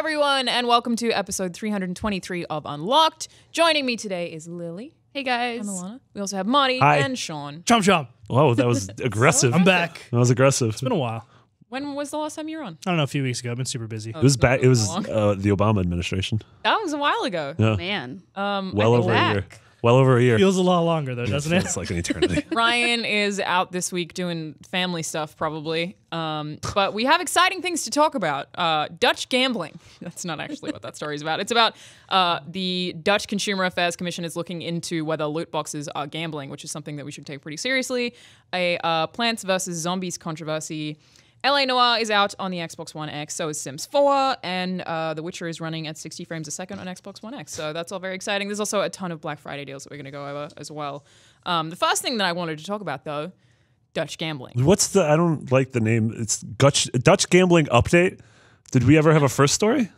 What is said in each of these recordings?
everyone, and welcome to episode 323 of Unlocked. Joining me today is Lily. Hey guys. And Alana. We also have Monty Hi. and Sean. Chomp chomp. Whoa, that was aggressive. I'm back. That was aggressive. It's been a while. When was the last time you were on? I don't know, a few weeks ago. I've been super busy. It was back. It was long. the Obama administration. That was a while ago. Yeah, Man. well over back. a year. Well over a year. Feels a lot longer though, doesn't it? It's like an eternity. Ryan is out this week doing family stuff, probably. But we have exciting things to talk about. Dutch gambling. That's not actually what that story is about. It's about the Dutch Consumer Affairs Commission is looking into whether loot boxes are gambling, which is something that we should take pretty seriously. A Plants vs. Zombies controversy. LA Noire is out on the Xbox One X, so is Sims 4, and The Witcher is running at 60 frames a second on Xbox One X, so that's all very exciting. There's also a ton of Black Friday deals that we're going to go over as well. The first thing that I wanted to talk about, though, Dutch gambling. What's the? I don't like the name. It's Dutch gambling update. Did we ever have a first story?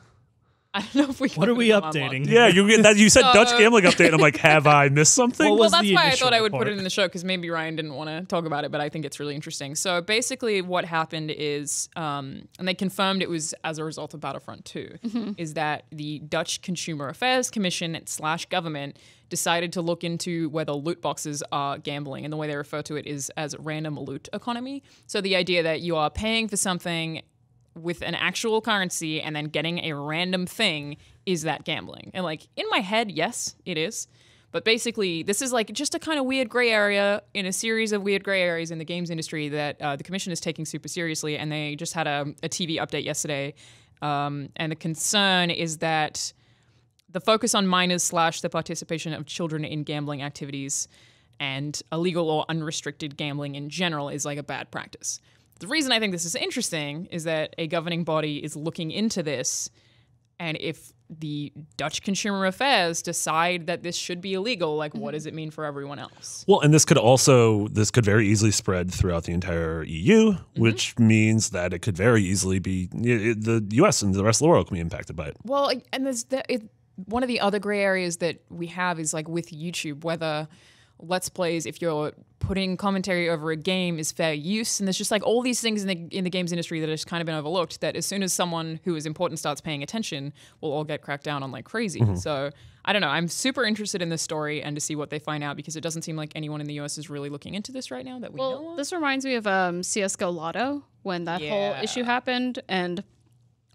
I don't know if we. What are we updating? Yeah, you said Dutch gambling update. And I'm like, have I missed something? What Well, was that's the why I initial thought I would put report? it in the show, because maybe Ryan didn't want to talk about it, but I think it's really interesting. So basically what happened is, and they confirmed it was as a result of Battlefront 2, is that the Dutch Consumer Affairs Commission / government decided to look into whether loot boxes are gambling, and the way they refer to it is as random loot economy. So the idea that you are paying for something with an actual currency and then getting a random thing, is that gambling? And like in my head, yes, it is. But basically, this is like just a kind of weird gray area in a series of weird gray areas in the games industry that the commission is taking super seriously. And they just had a TV update yesterday. And the concern is that the focus on minors / the participation of children in gambling activities and illegal or unrestricted gambling in general is like a bad practice. The reason I think this is interesting is that a governing body is looking into this, and if the Dutch Consumer Affairs decide that this should be illegal, like what does it mean for everyone else? Well, and this could very easily spread throughout the entire EU, which means that it could very easily be the US and the rest of the world can be impacted by it. Well, and one of the other gray areas that we have is like with YouTube, whether Let's Plays, if you're putting commentary over a game, is fair use, and there's just like all these things in the games industry that have just kind of been overlooked, that as soon as someone who is important starts paying attention, we'll all get cracked down on like crazy. So I don't know, I'm super interested in this story and to see what they find out, because it doesn't seem like anyone in the US is really looking into this right now that we know of. This reminds me of CSGO Lotto, when that whole issue happened. And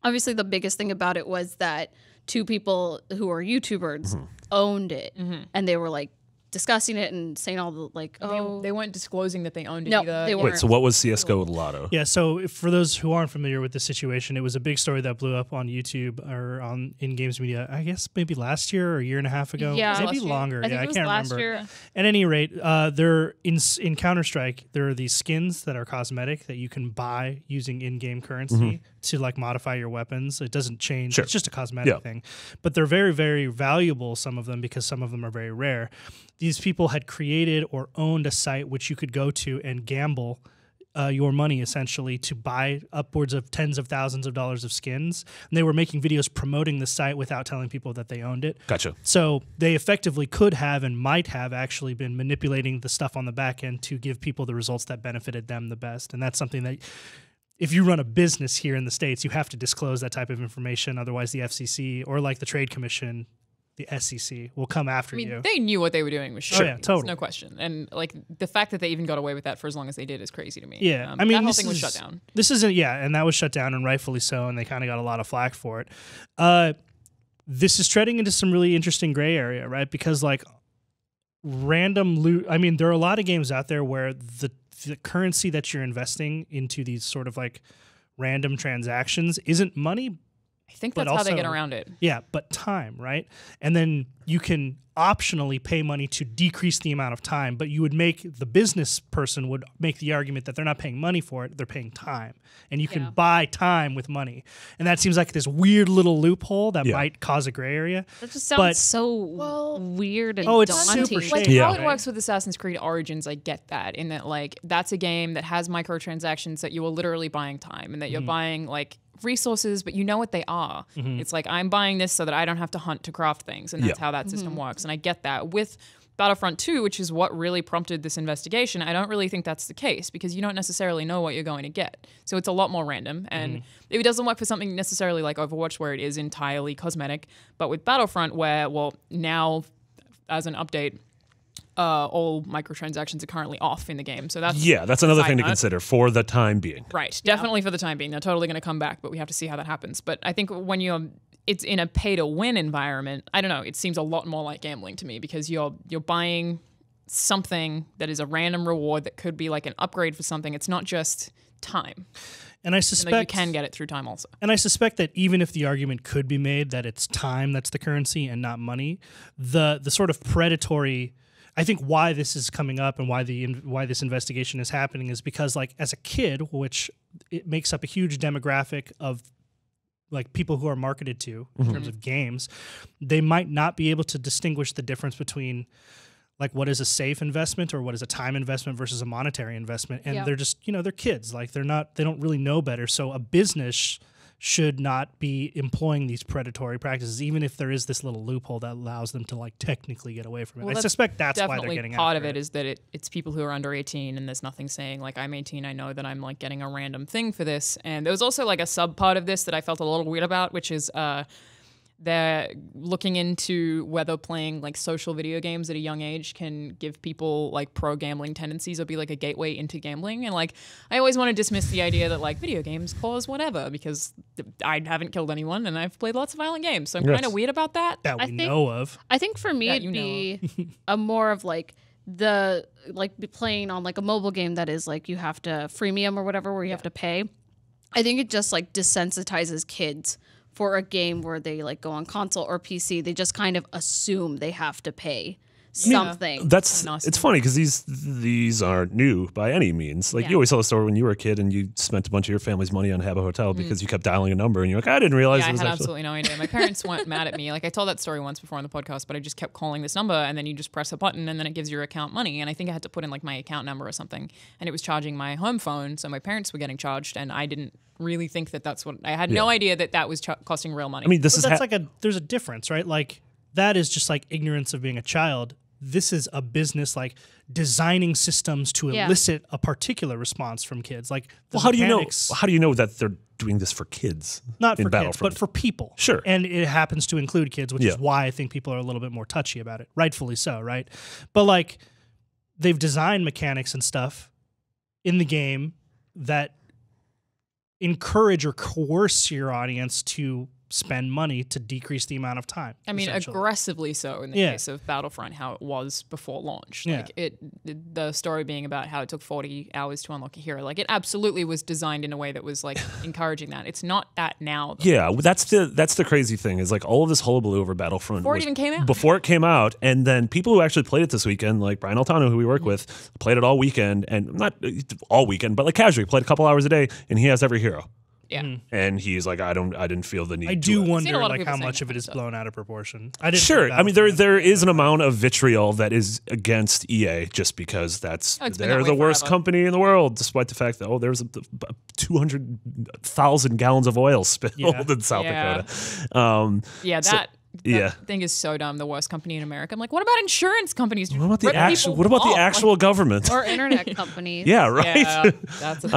obviously the biggest thing about it was that two people who are YouTubers owned it. And they were like discussing it and saying all the like, They weren't disclosing that they owned it No, either. they Wait, weren't. so what was CSGO Lotto? Yeah, so for those who aren't familiar with the situation, it was a big story that blew up on YouTube or in games media, I guess maybe last year or a year and a half ago. Yeah. Maybe Last year. longer. I think Yeah, it was can't last remember. year. At any rate, there in Counter-Strike, there are these skins that are cosmetic that you can buy using in-game currency to like modify your weapons. It doesn't change. Sure. It's just a cosmetic thing. But they're very, very valuable, some of them, because some of them are very rare. These people had created or owned a site which you could go to and gamble your money essentially to buy upwards of tens of thousands of dollars of skins. And they were making videos promoting the site without telling people that they owned it. Gotcha. So they effectively could have and might have actually been manipulating the stuff on the back end to give people the results that benefited them the best. And that's something that if you run a business here in the States, you have to disclose that type of information. Otherwise, the FCC or like the Trade Commission, the SEC, will come after I mean, you. they knew what they were doing was shit. Oh, yeah, totally. There's no question. And like the fact that they even got away with that for as long as they did is crazy to me. Yeah, I mean, that whole this thing was is- shut down. This isn't, and that was shut down, and rightfully so, and they kind of got a lot of flack for it. This is treading into some really interesting gray area, right? Because like random loot, I mean, there are a lot of games out there where the currency that you're investing into these sort of like random transactions isn't money. I think But that's how they also- get around it. Yeah, but time, right? And then you can optionally pay money to decrease the amount of time, but you would make the business person would make the argument that they're not paying money for it, they're paying time. And you can buy time with money. And that seems like this weird little loophole that might cause a gray area. That just sounds But- so weird and it's daunting. super Like shady. how Yeah. it works with Assassin's Creed Origins, I get that. In that, like, that's a game that has microtransactions that you are literally buying time, and that you're buying like resources, but you know what they are. It's like I'm buying this so that I don't have to hunt to craft things, and that's how that system works. And I get that. With Battlefront 2, which is what really prompted this investigation, I don't really think that's the case because you don't necessarily know what you're going to get. So it's a lot more random. And it doesn't work for something necessarily like Overwatch where it is entirely cosmetic. But with Battlefront where, well, now as an update, all microtransactions are currently off in the game. So that's another thing to consider for the time being. Right. Definitely for the time being. They're totally going to come back, but we have to see how that happens. But I think when it's in a pay-to-win environment, I don't know, it seems a lot more like gambling to me because you're buying something that is a random reward that could be like an upgrade for something. It's not just time. And I suspect you can get it through time also. And I suspect that even if the argument could be made that it's time that's the currency and not money, the sort of predatory, I think why this is coming up and why this investigation is happening is because, like, as a kid, which it makes up a huge demographic of like people who are marketed to in terms of games, they might not be able to distinguish the difference between like what is a safe investment or what is a time investment versus a monetary investment. And they're just, they're kids. Like they don't really know better. So a business should not be employing these predatory practices, even if there is this little loophole that allows them to like technically get away from it. I suspect that's why they're getting part after of it. Is that it's people who are under 18 and there's nothing saying like I'm 18, I know that I'm like getting a random thing for this. And there was also like a sub part of this that I felt a little weird about, which is they're looking into whether playing like social video games at a young age can give people like pro gambling tendencies or be like a gateway into gambling. And like, I always want to dismiss the idea that like video games cause whatever because I haven't killed anyone and I've played lots of violent games. So I'm kind of weird about that. That we know of. I think for me, it'd be a more of like playing on like a mobile game that is like you have to freemium or whatever where you have to pay. I think it just like desensitizes kids for a game where they like go on console or PC. They just kind of assume they have to pay something. It's funny because these aren't new by any means. Like you always tell the story when you were a kid and you spent a bunch of your family's money on Habbo Hotel because you kept dialing a number and you're like, I didn't realize it was I had actually... absolutely no idea. My parents weren't mad at me. Like I told that story once before on the podcast, but I just kept calling this number and then you just press a button and then it gives your account money. And I think I had to put in like my account number or something and it was charging my home phone. So my parents were getting charged and I didn't really think that that's what I had no idea that was costing real money. I mean, there's a difference, right? Like that is just like ignorance of being a child. This is a business like designing systems to elicit a particular response from kids. Like, how do you know? How do you know that they're doing this for kids? Not for kids, but for people. Sure. And it happens to include kids, which is why I think people are a little bit more touchy about it. Rightfully so, right? But like, they've designed mechanics and stuff in the game that encourage or coerce your audience to spend money to decrease the amount of time. I mean, aggressively so in the case of Battlefront, how it was before launch. Like the story being about how it took 40 hours to unlock a hero. Like it absolutely was designed in a way that was like encouraging that. It's not that now. Though. Yeah, that's the crazy thing is like all of this hullabaloo over Battlefront before it even came out. Before it came out, and then people who actually played it this weekend, like Brian Altano, who we work with, played it all weekend, and not all weekend, but like casually played a couple hours a day, and he has every hero. Yeah, and he's like, I didn't feel the need. I do wonder like how much of it is blown out of proportion. Sure, I mean there is an amount of vitriol that is against EA just because they're the worst company in the world, despite the fact that there's 200,000 gallons of oil spilled in South Dakota. That thing is so dumb. The worst company in America. I'm like, what about insurance companies? What about the actual government or internet companies? Yeah, right. Yeah, that's a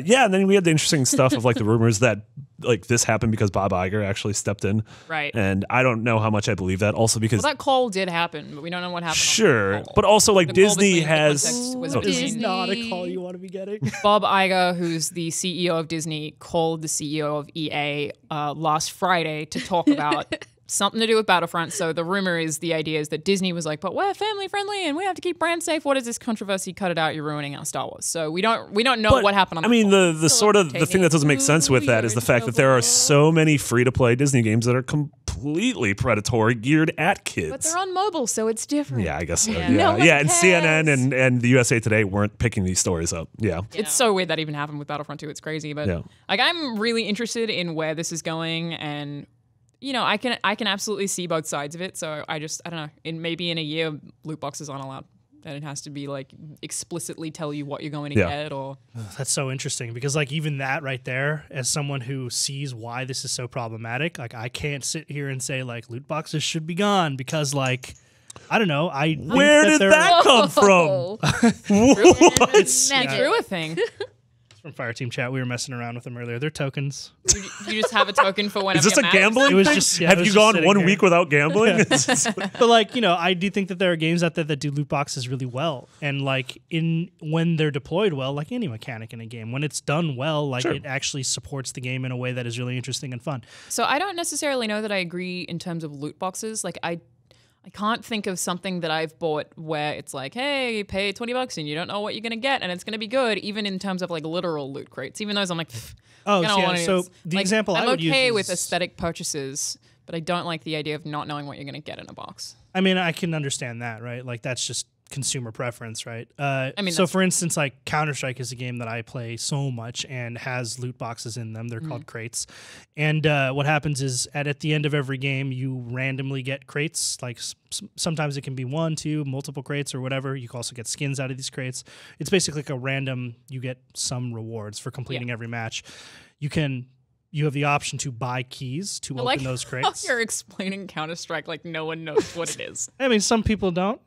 and then we had the interesting stuff of like the rumors that like this happened because Bob Iger actually stepped in. Right. And I don't know how much I believe that. Also because that call did happen, but we don't know what happened. Sure, but also like Disney has. This is not a call you want to be getting. Bob Iger, who's the CEO of Disney, called the CEO of EA last Friday to talk about something to do with Battlefront. So the rumor is, the idea is that Disney was like, but we're family friendly and we have to keep brand safe. What is this controversy? Cut it out. You're ruining our Star Wars. So we don't know what happened on the thing that doesn't make sense with that is the fact that there are so many free to play Disney games that are completely predatory, geared at kids. But they're on mobile, so it's different. Yeah, I guess so. Yeah, and CNN and the USA Today weren't picking these stories up. Yeah. It's so weird that even happened with Battlefront 2. It's crazy. But like, I'm really interested in where this is going, and I can absolutely see both sides of it. So I don't know. Maybe in a year, loot boxes aren't allowed, and it has to be like explicitly tell you what you're going to get. Or that's so interesting because like even that right there, as someone who sees why this is so problematic, like I can't sit here and say like loot boxes should be gone because like I don't know. I think Where did that come from? Oh. What? He drew a thing. From Fireteam Chat, we were messing around with them earlier. They're tokens. You just have a token for whenever Is this a you're mad. gambling It was thing? just- yeah, it Have was you just gone sitting 1 here. week without gambling? But like, I do think that there are games out there that do loot boxes really well, and like when they're deployed well, like any mechanic in a game, when it's done well, like Sure. it actually supports the game in a way that is really interesting and fun. So I don't necessarily know that I agree in terms of loot boxes. Like I can't think of something that I've bought where it's like, hey, you pay $20 and you don't know what you're gonna get, and it's gonna be good. Even in terms of like literal loot crates, even those I'm like, Oh, I don't yeah. want any So of this. the Like, example I'm I would okay use with is- aesthetic purchases, but I don't like the idea of not knowing what you're gonna get in a box. I mean, I can understand that, right? Like that's just consumer preference, right? mean, so that's- for instance, like Counter-Strike is a game that I play so much and has loot boxes in them. They're called crates. And what happens is at the end of every game, you randomly get crates. Like sometimes it can be 1, 2, multiple crates or whatever. You can also get skins out of these crates. It's basically like a random, you get some rewards for completing every match. You have the option to buy keys to open those crates. You're explaining Counter-Strike like no one knows what it is. I mean, some people don't,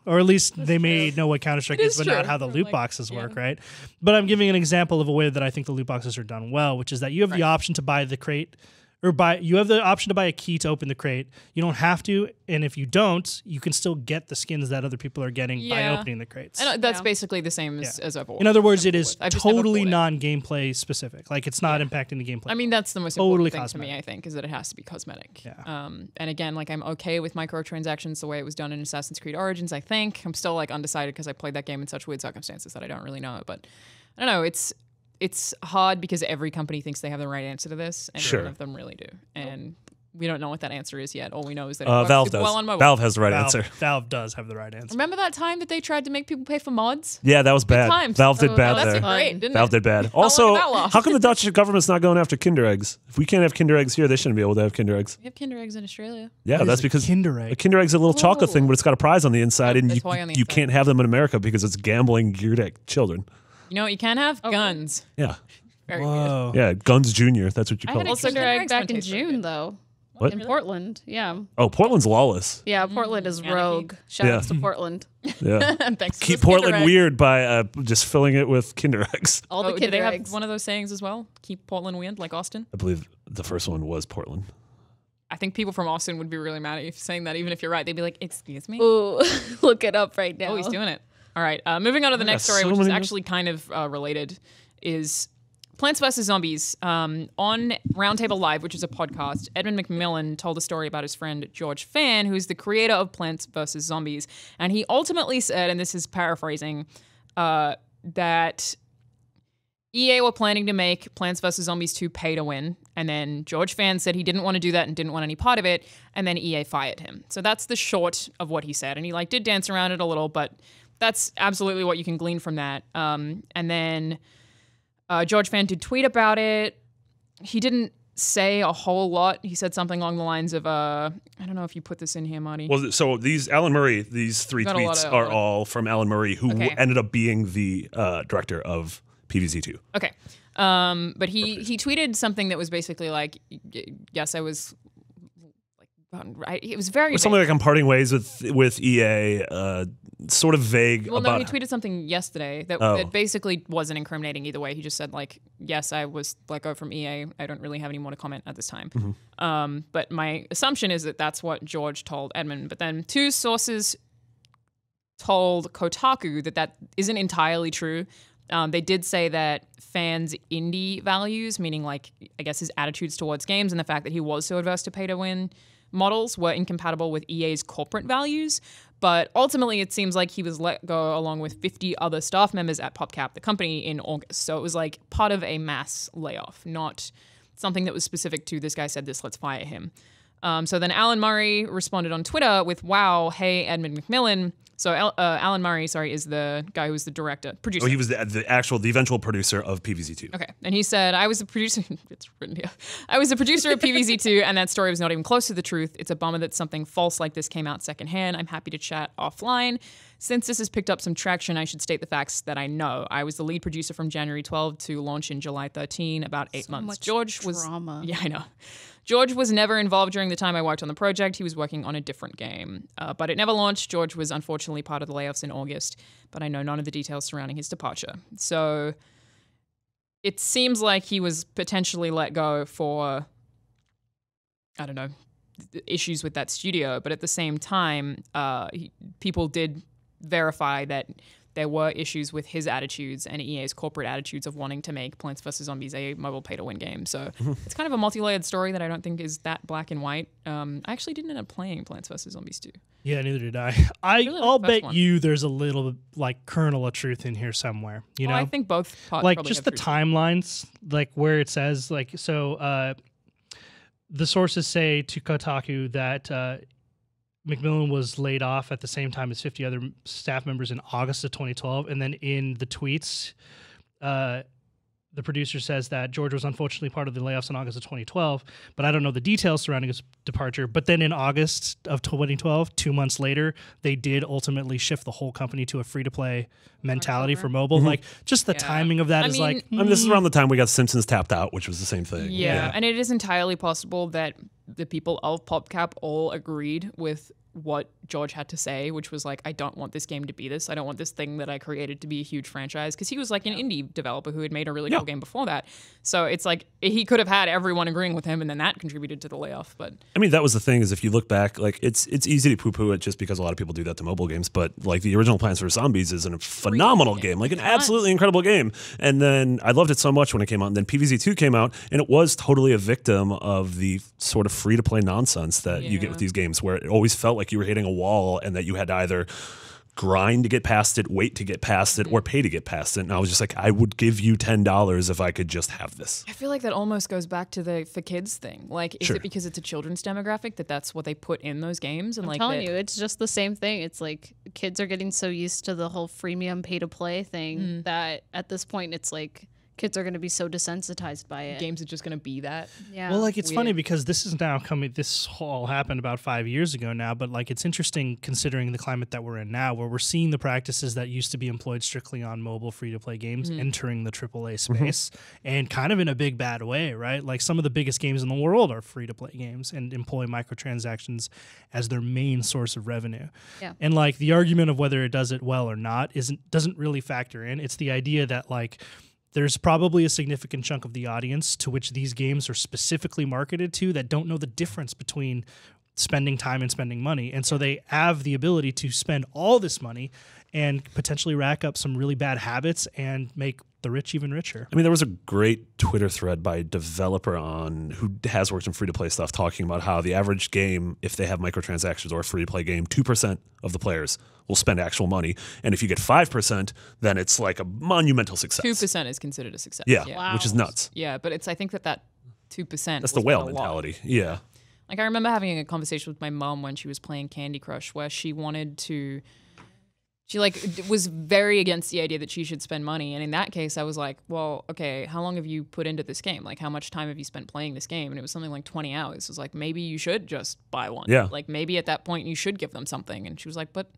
or at least they may know what Counter-Strike is, but not true. how the Or loot like- boxes work, right? But I'm giving an example of a way that I think the loot boxes are done well, which is that you have the option to buy the crate, you have the option to buy a key to open the crate. You don't have to, and if you don't, you can still get the skins that other people are getting by Yeah. opening the crates. And that's basically the same as Overwatch. In other words, it is I've just never totally bought it. non-gameplay specific. Like it's not impacting the gameplay. I mean, that's the most Totally important thing to me, cosmetic. I think, is that it has to be cosmetic. Yeah. And again, like I'm okay with microtransactions the way it was done in Assassin's Creed Origins, I think. I'm still like undecided because I played that game in such weird circumstances that I don't really know it. But I don't know, it's hard because every company thinks they have the right answer to this, and Sure. none of them really do. And we don't know what that answer is yet. All we know is that it Valve works does. well on mobile. Valve has the right answer. Valve does have the right answer. Remember that time that they tried to make people pay for mods? Yeah, that was bad. times. Valve did Oh, bad no, That's there. great, didn't Valve it? did bad. long Also, did that last? how come the Dutch government's not going after Kinder eggs? If we can't have Kinder eggs here, they shouldn't be able to have Kinder eggs. We have Kinder eggs in Australia. Yeah, What that's is a because Kinder egg? a Kinder egg's a little chocolate thing, but it's got a prize on the inside, and that's why on the you inside. can't have them in America because it's gambling geared at children. You know what you can have? Guns. Yeah, Very good. Whoa. yeah, Guns Junior. That's what you I call had a it. Also, Kinder Kinder Egg eggs back don't in taste very June, good. though. What? In Portland. Yeah. Oh, Portland's lawless. Yeah, Portland is Anarchy. rogue. Shout Yeah. outs to Portland. Yeah, Thanks. for keep those Kinder Portland eggs. weird by just filling it with Kinder eggs. All the Oh, do they Kinder have Eggs. one of those sayings as well? Keep Portland weird, like Austin? I believe the first one was Portland. I think people from Austin would be really mad at you for saying that, even if you're right. They'd be like, excuse me? Ooh, look it up right now. Oh, he's doing it. All right. Moving on to the next story, so which is many- actually kind of related, is Plants vs. Zombies. On Roundtable Live, which is a podcast, Edmund McMillan told a story about his friend George Fan, who's the creator of Plants vs. Zombies. And he ultimately said, and this is paraphrasing, that EA were planning to make Plants vs. Zombies 2 pay to win. And then George Fan said he didn't want to do that and didn't want any part of it. And then EA fired him. So that's the short of what he said. And he did dance around it a little, but that's absolutely what you can glean from that. And then George Fan did tweet about it. He didn't say a whole lot. He said something along the lines of, I don't know if you put this in here, Marty. Well, so these Alan Murray, these three Got a lot tweets of- are all from Alan Murray, who Okay. ended up being the director of PvZ2. Okay. But he tweeted something that was basically like, yes, I was like, it was very Or something like I'm parting ways with EA, sort of vague Well, about. no, he tweeted something yesterday that, Oh. that basically wasn't incriminating either way. He just said, like, yes, I was let go from EA. I don't really have any more to comment at this time. Mm-hmm. But my assumption is that that's what George told Edmund. But then two sources told Kotaku that isn't entirely true. They did say that fans' indie values, meaning, like, I guess his attitudes towards games and the fact that he was so adverse to pay-to-win models were incompatible with EA's corporate values. But ultimately, it seems like he was let go along with 50 other staff members at PopCap, the company, in August. So it was like part of a mass layoff, not something that was specific to this guy said this, let's fire him. So then Alan Murray responded on Twitter with, wow, hey, Edmund McMillan, So Alan Murray, is the guy who's the producer. Oh, he was the eventual producer of PVZ2. Okay, and he said, "I was the producer." It's written here. I was the producer of PVZ2, and that story was not even close to the truth. It's a bummer that something false like this came out secondhand. I'm happy to chat offline. Since this has picked up some traction, I should state the facts that I know. I was the lead producer from January 12 to launch in July 13, about 8 months. Much George drama. Yeah, I know. George was never involved during the time I worked on the project. He was working on a different game. But it never launched. George was unfortunately part of the layoffs in August, but I know none of the details surrounding his departure. So it seems like he was potentially let go for, I don't know, issues with that studio. But at the same time, people did verify that there were issues with his attitudes and EA's corporate attitudes of wanting to make Plants vs. Zombies a mobile pay-to-win game. So it's kind of a multi-layered story that I don't think is that black and white. I actually didn't end up playing Plants vs. Zombies 2. Yeah, neither did I. I'll bet you there's a little like kernel of truth in here somewhere. You know, I think both parts like probably just have the truth. timelines, like where it says like so. The sources say to Kotaku that McMillan was laid off at the same time as 50 other staff members in August of 2012. And then in the tweets, the producer says that George was unfortunately part of the layoffs in August of 2012, but I don't know the details surrounding his departure. But then in August of 2012, 2 months later, they did ultimately shift the whole company to a free-to-play mentality for mobile. Like, just the timing of that is like... I mean, this is around the time we got Simpsons tapped out, which was the same thing. Yeah, and it is entirely possible that the people of PopCap all agreed with what George had to say, which was like, I don't want this game to be this. I don't want this thing that I created to be a huge franchise. Because he was like an indie developer who had made a really cool game before that. So it's like he could have had everyone agreeing with him, and then that contributed to the layoff. But I mean, that was the thing, is if you look back, like it's easy to poo-poo it just because a lot of people do that to mobile games. But like the original Plants vs. Zombies is a phenomenal game, like an absolutely incredible game. And then I loved it so much when it came out. And then PVZ2 came out, and it was totally a victim of the sort of free-to-play nonsense that you get with these games, where it always felt like you were hitting a wall and that you had to either grind to get past it, wait to get past it, or pay to get past it. And I was just like, I would give you $10 if I could just have this. I feel like that almost goes back to the for kids thing. Like, is it because it's a children's demographic that's what they put in those games? And I'm telling you, it's just the same thing. It's like kids are getting so used to the whole freemium pay-to-play thing that at this point it's like kids are going to be so desensitized by it. Games are just going to be that. Yeah. Well, like it's funny because this is now coming. This all happened about 5 years ago now, but like it's interesting considering the climate that we're in now, where we're seeing the practices that used to be employed strictly on mobile free-to-play games entering the AAA space, and kind of in a big bad way, right? Like some of the biggest games in the world are free-to-play games and employ microtransactions as their main source of revenue. Yeah. And like the argument of whether it does it well or not doesn't really factor in. It's the idea that like there's probably a significant chunk of the audience to which these games are specifically marketed to that don't know the difference between spending time and spending money. And so they have the ability to spend all this money and potentially rack up some really bad habits and make the rich even richer. I mean, there was a great Twitter thread by a developer who has worked in free-to-play stuff talking about how the average game, if they have microtransactions or a free-to-play game, 2% of the players will spend actual money. And if you get 5%, then it's like a monumental success. 2% is considered a success. Yeah, Wow. which is nuts. Yeah, but I think that 2%. That's the whale mentality. Yeah. Like I remember having a conversation with my mom when she was playing Candy Crush, where she was very against the idea that she should spend money. And in that case, I was like, well, okay, how long have you put into this game? Like, how much time have you spent playing this game? And it was something like 20 hours. It was like, maybe you should just buy one. Yeah. Like, maybe at that point you should give them something. And she was like, but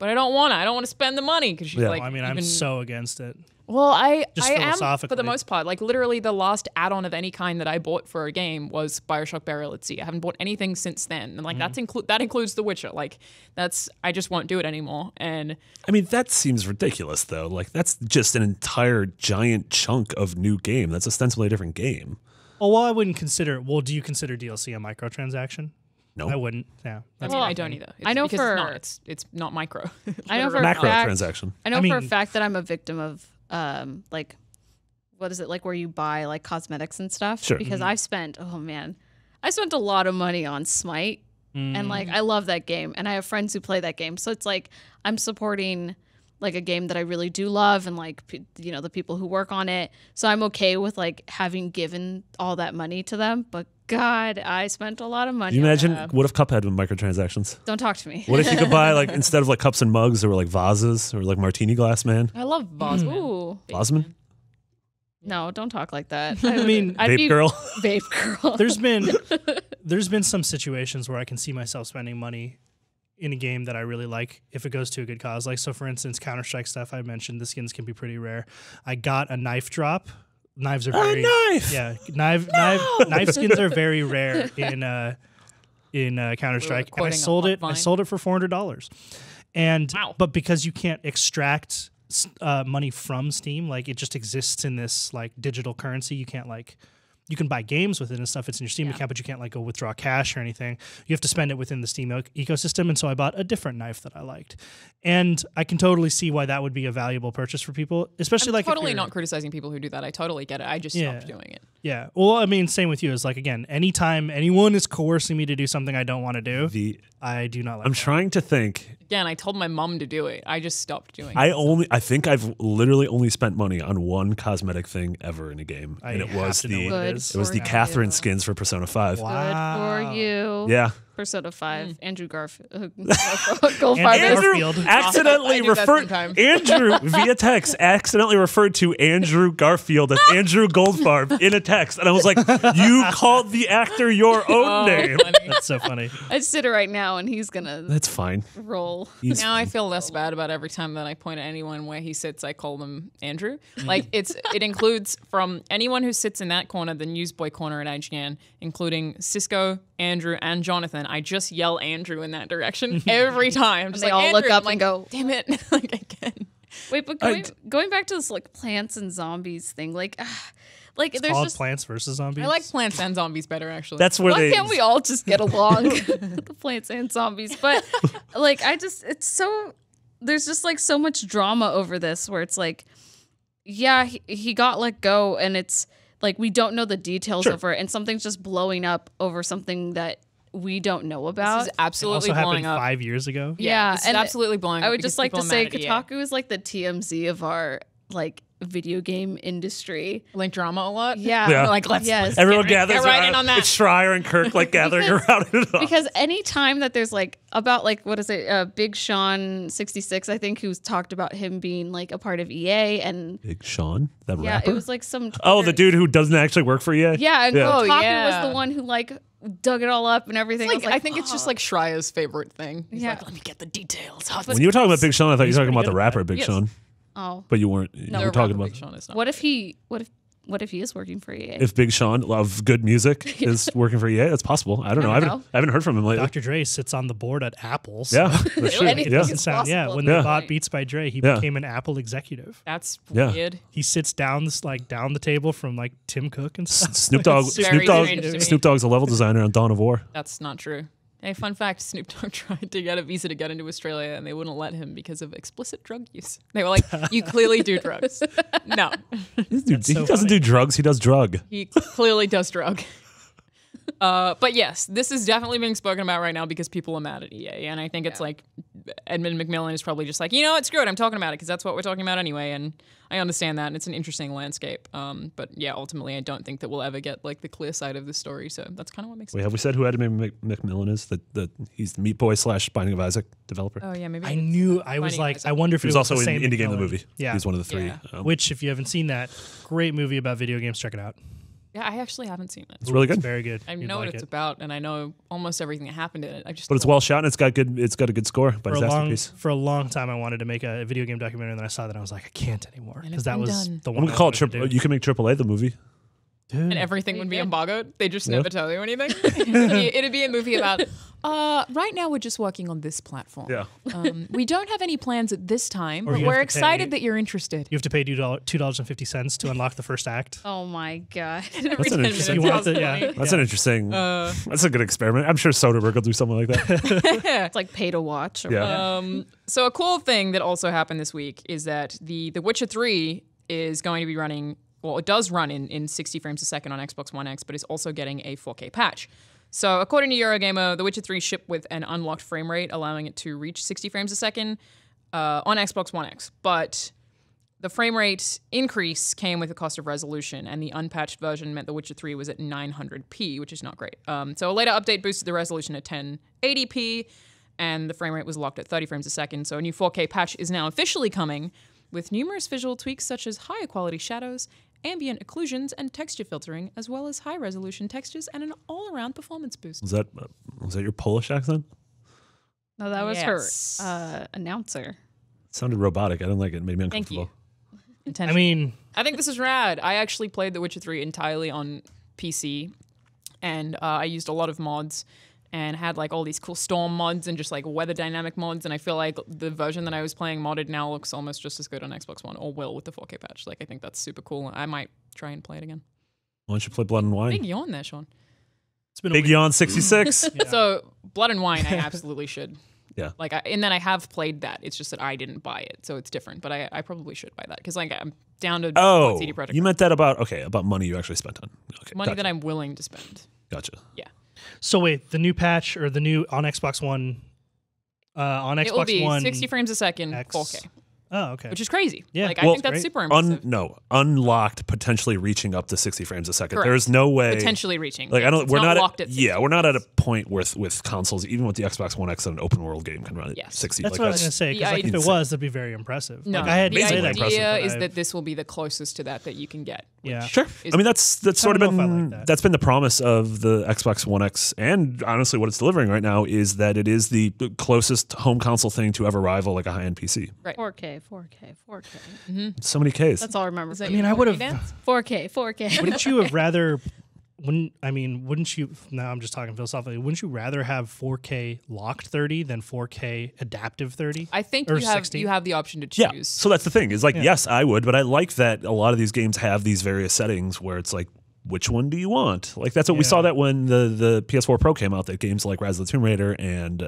I don't want to. I don't want to spend the money. Because she's like, I mean, I'm so against it. well, I am for philosophically. the most part. Like literally, the last add-on of any kind that I bought for a game was BioShock Burial at Sea. I haven't bought anything since then, and like that includes The Witcher. Like I just won't do it anymore. And I mean, that seems ridiculous, though. Like that's just an entire giant chunk of new game. That's ostensibly a different game. Well, I wouldn't consider. Well, do you consider DLC a microtransaction? No, I wouldn't. Yeah, I mean, I don't either. I know it's not micro. I know for macro a fact, transaction. I know I for a mean- fact that I'm a victim of like what is it like where you buy like cosmetics and stuff? Sure. Because I spent a lot of money on Smite, and like I love that game, and I have friends who play that game, so it's like I'm supporting like a game that I really do love, and like the people who work on it. So I'm okay with like having given all that money to them, but God, I spent a lot of money. You on imagine that. what if Cuphead with microtransactions? Don't talk to me. What if you could buy like instead of like cups and mugs, there were like vases or like martini glass man? I love Bosman. Ooh. Bosman? No, don't talk like that. I mean, I'd Vape be girl? Vape girl. there's been some situations where I can see myself spending money in a game that I really like if it goes to a good cause. Like, so for instance, Counter-Strike stuff I mentioned, the skins can be pretty rare. I got a knife drop. Knives are very knife! Yeah, knife skins are very rare in Counter-Strike, and I sold it. I sold it for $400, and but because you can't extract money from Steam, like it just exists in this like digital currency. You can't like. You can buy games with it and stuff. It's in your Steam account, but you can't like go withdraw cash or anything. You have to spend it within the Steam ecosystem. And so I bought a different knife that I liked, and I can totally see why that would be a valuable purchase for people, especially like totally not criticizing people who do that. I totally get it. I just stopped doing it. Yeah. Well, I mean, same with you. Is like again, anytime anyone is coercing me to do something I don't want to do, I do not like. I'm trying to think. Again, I told my mom to do it. I just stopped doing it. I think I've literally only spent money on one cosmetic thing ever in a game, and it was the Catherine skins for Persona 5. Wow. Good for you. Yeah. Persona 5. Andrew Garfield. Andrew accidentally referred Andrew via text accidentally referred to Andrew Garfield as Andrew Goldfarb in a text, and I was like, "You called the actor your own name." That's so funny. I just did it right now, and he's gonna. That's fine. Roll. Now I feel less bad about every time that I point at anyone where he sits. I call them Andrew. Like it includes from anyone who sits in that corner, the Newsboy corner at IGN, including Cisco, Andrew, and Jonathan. I just yell Andrew in that direction every time. Just they like, all Andrew. look up like, and go, "Damn it!" Like again. Wait, but going back to this like plants and zombies thing, like It's there's called just Plants vs Zombies. I like plants and zombies better actually. That's where why can't we all just get along? The plants and zombies, but like it's so there's just like so much drama over this where it's like, yeah, he got let go, and it's like we don't know the details over it, and something's just blowing up over something that we don't know about. This is absolutely it also blowing happened up 5 years ago. Yeah, this is absolutely blowing up. I would just like to say EA. Kotaku is like the TMZ of our like video game industry. Like drama a lot. Yeah. Like let's everyone gathers get right around. in on that. It's Schreier and Kirk like gathering around it all. Because any time that there's like about like what is it, Big Sean 66, I think, who's talked about him being like a part of EA, and Big Sean, that yeah, rapper. it was like some the dude who doesn't actually work for EA. Yeah, and Yeah. Kotaku was the one who like dug it all up and everything. Like, I I think it's just like Schreier's favorite thing. He's Yeah. like, let me get the details. When you were talking about Big Sean, I thought you were talking about the rapper Big Yes. Sean, oh, but you weren't. You were talking about what if he is working for EA? if Big Sean of good music is working for EA. That's possible. I don't know. know. I haven't heard from him lately. Dr. Dre sits on the board at Apple. So Yeah, that's true. Anything Yeah. is possible when at they this bought point. Beats by Dre, he Yeah. became an Apple executive. That's Yeah. weird. He sits down down the table from like Tim Cook and stuff. Snoop Dogg. It's very strange to me. Snoop Dogg's a level designer on Dawn of War. That's not true. Hey, fun fact, Snoop Dogg tried to get a visa to get into Australia and they wouldn't let him because of explicit drug use. They were like, you clearly do drugs. No, He doesn't funny. do drugs. He does drug. he clearly does drug. But yes, this is definitely being spoken about right now because people are mad at EA. And I think it's like Edmund McMillan is probably just like, you know what, screw it, I'm talking about it because that's what we're talking about anyway. And I understand that. And it's an interesting landscape. But yeah, ultimately, I don't think that we'll ever get like the clear side of the story. So that's kind of what makes Wait, sense. have we said who Edmund McMillan is? That he's the Meat Boy / Binding of Isaac developer. Oh, yeah, maybe. I knew. I was Finding like, Isaac. I wonder if He it was also the in same Indie Game the McMillan. movie. Yeah, He's one of the three. Yeah. Which, if you haven't seen that, great movie about video games, check it out. Yeah, I actually haven't seen it. It's really It's good. very good. I You'd know what like it's it. about, and I know almost everything that happened in it. I just But it's well shot and it's got a good score by Disaster For a long time, I wanted to make a video game documentary, and then I saw that I was like, I can't anymore And because it's that been was done. the I'm one. gonna call it I wanted triple. to do. You can make AAA the movie. and everything would be embargoed. They just Yeah. never tell you anything. It'd be a movie about, right now we're just working on this platform. Yeah. We don't have any plans at this time, Or but you we're have to excited pay- that you're interested. You have to pay $2.50 to unlock the first act. Oh my god. Every 10 an minutes, interesting- You want to- possibly. yeah. That's an interesting. That's a good experiment. I'm sure Soderbergh will do something like that. It's like pay to watch or Yeah. whatever. So a cool thing that also happened this week is that The Witcher 3 is going to be running, well, it does run in 60 frames a second on Xbox One X, but it's also getting a 4K patch. So according to Eurogamer, The Witcher 3 shipped with an unlocked frame rate, allowing it to reach 60 frames a second on Xbox One X. But the frame rate increase came with the cost of resolution, and the unpatched version meant The Witcher 3 was at 900p, which is not great. So a later update boosted the resolution at 1080p, and the frame rate was locked at 30 frames a second. So a new 4K patch is now officially coming, with numerous visual tweaks such as higher quality shadows, ambient occlusions, and texture filtering, as well as high-resolution textures and an all-around performance boost. Was that your Polish accent? No, that was Yes. her announcer. It sounded robotic. I didn't like it. It made me Thank uncomfortable. you. I mean, I think this is rad. I actually played The Witcher 3 entirely on PC, and I used a lot of mods and had like all these cool storm mods and just like weather dynamic mods, and I feel like the version that I was playing modded now looks almost just as good on Xbox One, or will with the 4K patch. Like, I think that's super cool. I might try and play it again. Why don't you play Blood and Wine? Big yawn there, Sean. it's been a Big week. Yawn 66. Yeah. So Blood and Wine, I absolutely should. Yeah. Like, and then I have played that. It's just that I didn't buy it, so it's different. But I probably should buy that because like I'm down to Oh, CD Projekt you meant that about money you actually spent on. Okay, money gotcha. that I'm willing to spend. Gotcha. Yeah. So wait, the new patch or the new on Xbox One, It will be One 60 frames a second, X. 4K, Oh, okay. which is crazy. Yeah. Like, Well, I think that's great. super impressive. Unlocked, potentially reaching up to 60 frames a second. Correct. There's no way. Potentially reaching. Like, Yes, I don't. it's We're not locked at. at 60 Yeah, we're not at a frames. point with consoles, even with the Xbox One X, an open world game can run at Yes. 60. That's like, what I was gonna say. Because the like, if it idea- was, that'd be very impressive. No, Like, I had the say that idea impressive, is that this will be the closest to that you can get. Yeah. Sure. is- I mean, that's sort of I don't know if I been like that. that's been the promise of the Xbox One X, and honestly, what it's delivering right now is that it is the closest home console thing to ever rival like a high end PC. 4K, 4K, 4K. So many Ks. That's all I remember. Is that I mean, your I would've- dance? 4K, 4K. Wouldn't you have rather? Wouldn't you? Now I'm just talking philosophically. Wouldn't you rather have 4K locked 30 than 4K adaptive 30? I think Or you have 60? you have the option to Yeah. choose. So that's the thing. Is like, yes, I would, but I like that a lot of these games have these various settings where it's like, which one do you want? Like that's what we saw that when the PS4 Pro came out, that games like Rise of the Tomb Raider and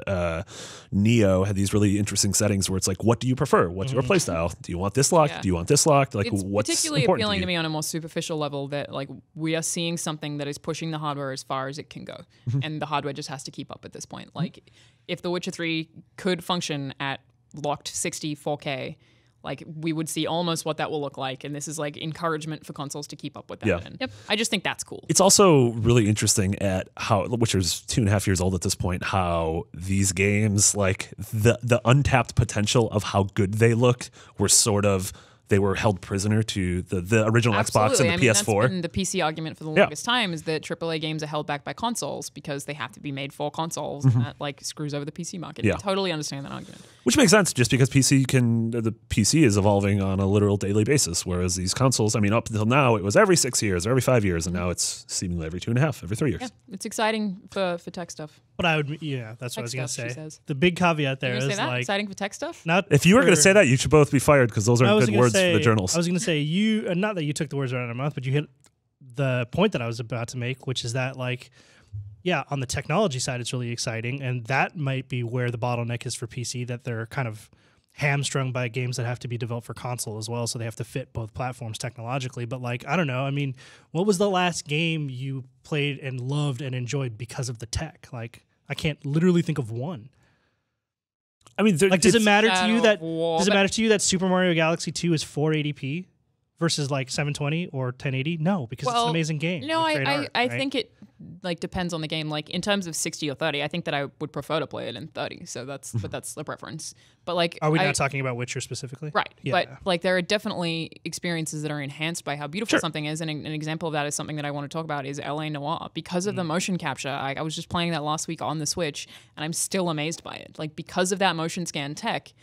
Neo had these really interesting settings where it's like, what do you prefer? What's your playstyle? Do you want this locked? Yeah. Do you want this locked? Like, It's what's particularly important appealing to to you? me on a more superficial level that like we are seeing something that is pushing the hardware as far as it can go, and the hardware just has to keep up at this point. Like if The Witcher 3 could function at locked 60 4K, like we would see almost what that will look like, and this is like encouragement for consoles to keep up with that. Yeah. And I just think that's cool. It's also really interesting at how, which is 2.5 years old at this point, how these games, like the untapped potential of how good they looked, were sort of, they were held prisoner to the original Xbox and the I mean, PS4. That's been the PC argument for the longest time, is that AAA games are held back by consoles because they have to be made for consoles, and that like screws over the PC market. Yeah. I totally understand that argument. Which makes sense, just because the PC is evolving on a literal daily basis, whereas these consoles, I mean, up until now, it was every 6 years or every 5 years, and now it's seemingly every 2.5, every 3 years. Yeah, it's exciting for tech stuff. But I would, yeah, that's what I was Tech gonna stuff, she say. says. The big caveat You're there gonna say is that? like Exciting for tech stuff? not. If you were going to for- say that, you should both be fired, because those I aren't was good gonna words say, for the journals. I was going to say you, not that you took the words right out of my mouth, but you hit the point that I was about to make, which is that like, yeah, on the technology side, it's really exciting, and that might be where the bottleneck is for PC, that they're kind of hamstrung by games that have to be developed for console as well, so they have to fit both platforms technologically. But like, I don't know. I mean, what was the last game you played and loved and enjoyed because of the tech? Like, I can't literally think of one. I mean, Like, does it it's- matter to you that Shadow of does it War. matter to you that Super Mario Galaxy 2 is 480p versus like 720 or 1080? No, because it's an amazing game. No, with great I art, right? think it like depends on the game. Like in terms of 60 or 30, I think that I would prefer to play it in 30. So that's but that's the preference. But like, Are we not talking about Witcher specifically? right? Yeah. But like, there are definitely experiences that are enhanced by how beautiful something is, and an example of that is something that I want to talk about is LA Noire, because of the motion capture. I was just playing that last week on the Switch, and I'm still amazed by it. Like because of that motion scan tech,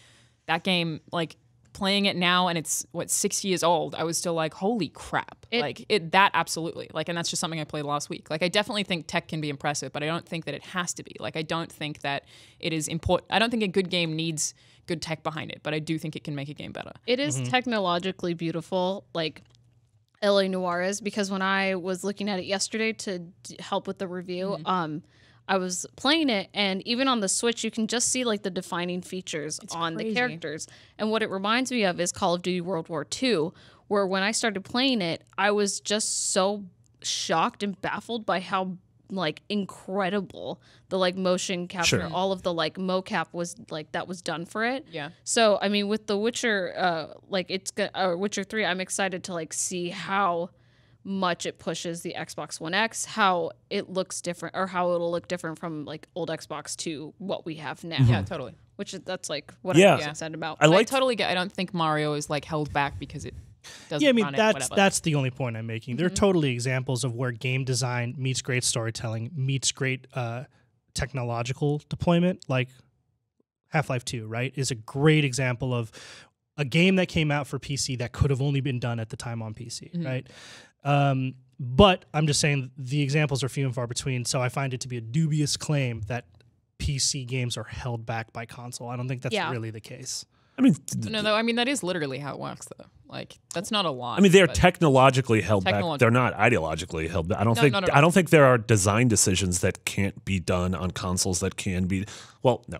that game like. Playing it now, and it's 6 years old, I was still like, holy crap. That absolutely. Like, and that's just something I played last week. Like, I definitely think tech can be impressive, but I don't think that it has to be. Like, I don't think that it is important. I don't think a good game needs good tech behind it, but I do think it can make a game better. It is technologically beautiful, like LA Noire is, because when I was looking at it yesterday to help with the review, I was playing it, and even on the Switch, you can just see like the defining features on the crazy. characters. And what it reminds me of is Call of Duty World War II, where when I started playing it, I was just so shocked and baffled by how like incredible. The like motion capture, all of the like mocap was like that was done for it. Yeah. So I mean, with The Witcher, Witcher 3, I'm excited to like see how much it pushes the Xbox One X, how it looks different, or how it'll look different from like old Xbox to what we have now. Yeah, totally. Which is that's like what I'm excited about. I totally get. I don't think Mario is like held back because it doesn't. Yeah, I mean run that's the only point I'm making. They're totally examples of where game design meets great storytelling, meets great technological deployment. Like Half-Life 2, right, is a great example of a game that came out for PC that could have only been done at the time on PC, right? But I'm just saying the examples are few and far between, so I find it to be a dubious claim that PC games are held back by console. I don't think that's really the case. I mean, that is literally how it works, though. Like, that's not a lie. I mean, they are technologically held back. They're not ideologically held back. I don't think there are design decisions that can't be done on consoles that can be. Well, no.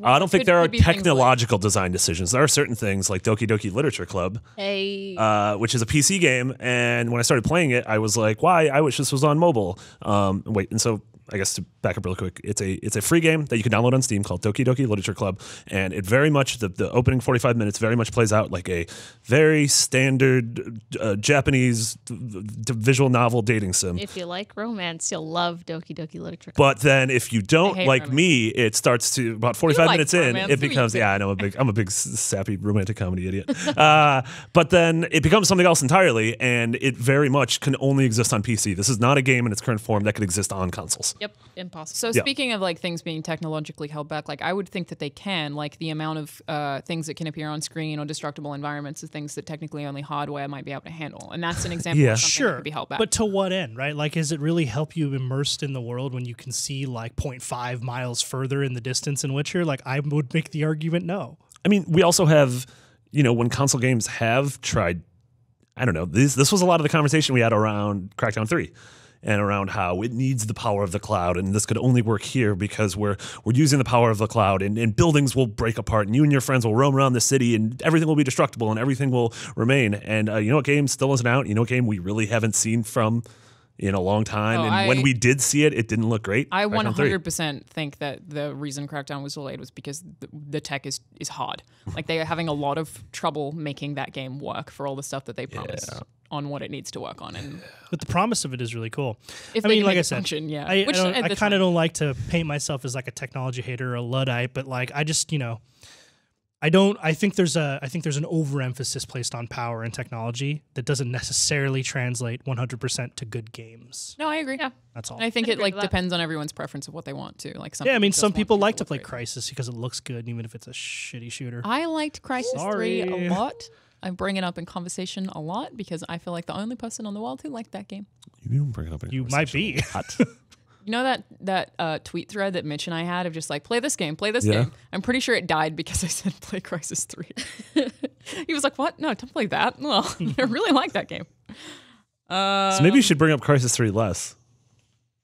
I don't think there are technological design decisions. There are certain things like Doki Doki Literature Club, which is a PC game. And when I started playing it, I was like, why? I wish this was on mobile. And so I guess to back up real quick, it's a free game that you can download on Steam called Doki Doki Literature Club. And it very much, the opening 45 minutes very much plays out like a very standard Japanese visual novel dating sim. If you like romance, you'll love Doki Doki Literature Club. But then if you don't like romance. Me, it starts to, about 45 minutes in, it becomes, I know, I'm a big sappy romantic comedy idiot. But then it becomes something else entirely, and it very much can only exist on PC. This is not a game in its current form that could exist on consoles. Yep, impossible. So speaking of like things being technologically held back, like I would think that they can, like the amount of things that can appear on screen or destructible environments is things that technically only hardware might be able to handle, and that's an example of something that could be held back. But to what end, right? Like, does it really help you immersed in the world when you can see like 0.5 miles further in the distance in Witcher? Like, I would make the argument no. I mean, we also have, when console games have tried, I don't know, this was a lot of the conversation we had around Crackdown 3. And around how it needs the power of the cloud, and this could only work here because we're using the power of the cloud, and buildings will break apart, and you and your friends will roam around the city, and everything will be destructible, and everything will remain. And you know what game still isn't out? You know what game we really haven't seen from in a long time? And when we did see it, it didn't look great. I 100% think that the reason Crackdown was delayed was because the tech is hard. Like, they are having a lot of trouble making that game work for all the stuff that they promised. On what it needs to work on, but the promise of it is really cool. I mean, like I said, I kind of don't like to paint myself as like a technology hater or a Luddite, but like I just I think there's an overemphasis placed on power and technology that doesn't necessarily translate 100% to good games. No, I agree. Yeah, that's all. And I think it like depends on everyone's preference of what they want to. Like, some people like to play Crysis because it looks good, even if it's a shitty shooter. I liked Crysis 3 a lot. I bring it up in conversation a lot because I feel like the only person on the world who liked that game. You don't bring it up in You might be. You know that tweet thread that Mitch and I had of just like, play this game. I'm pretty sure it died because I said play Crysis 3. He was like, what? No, don't play that. Well, I really like that game. So maybe you should bring up Crysis 3 less.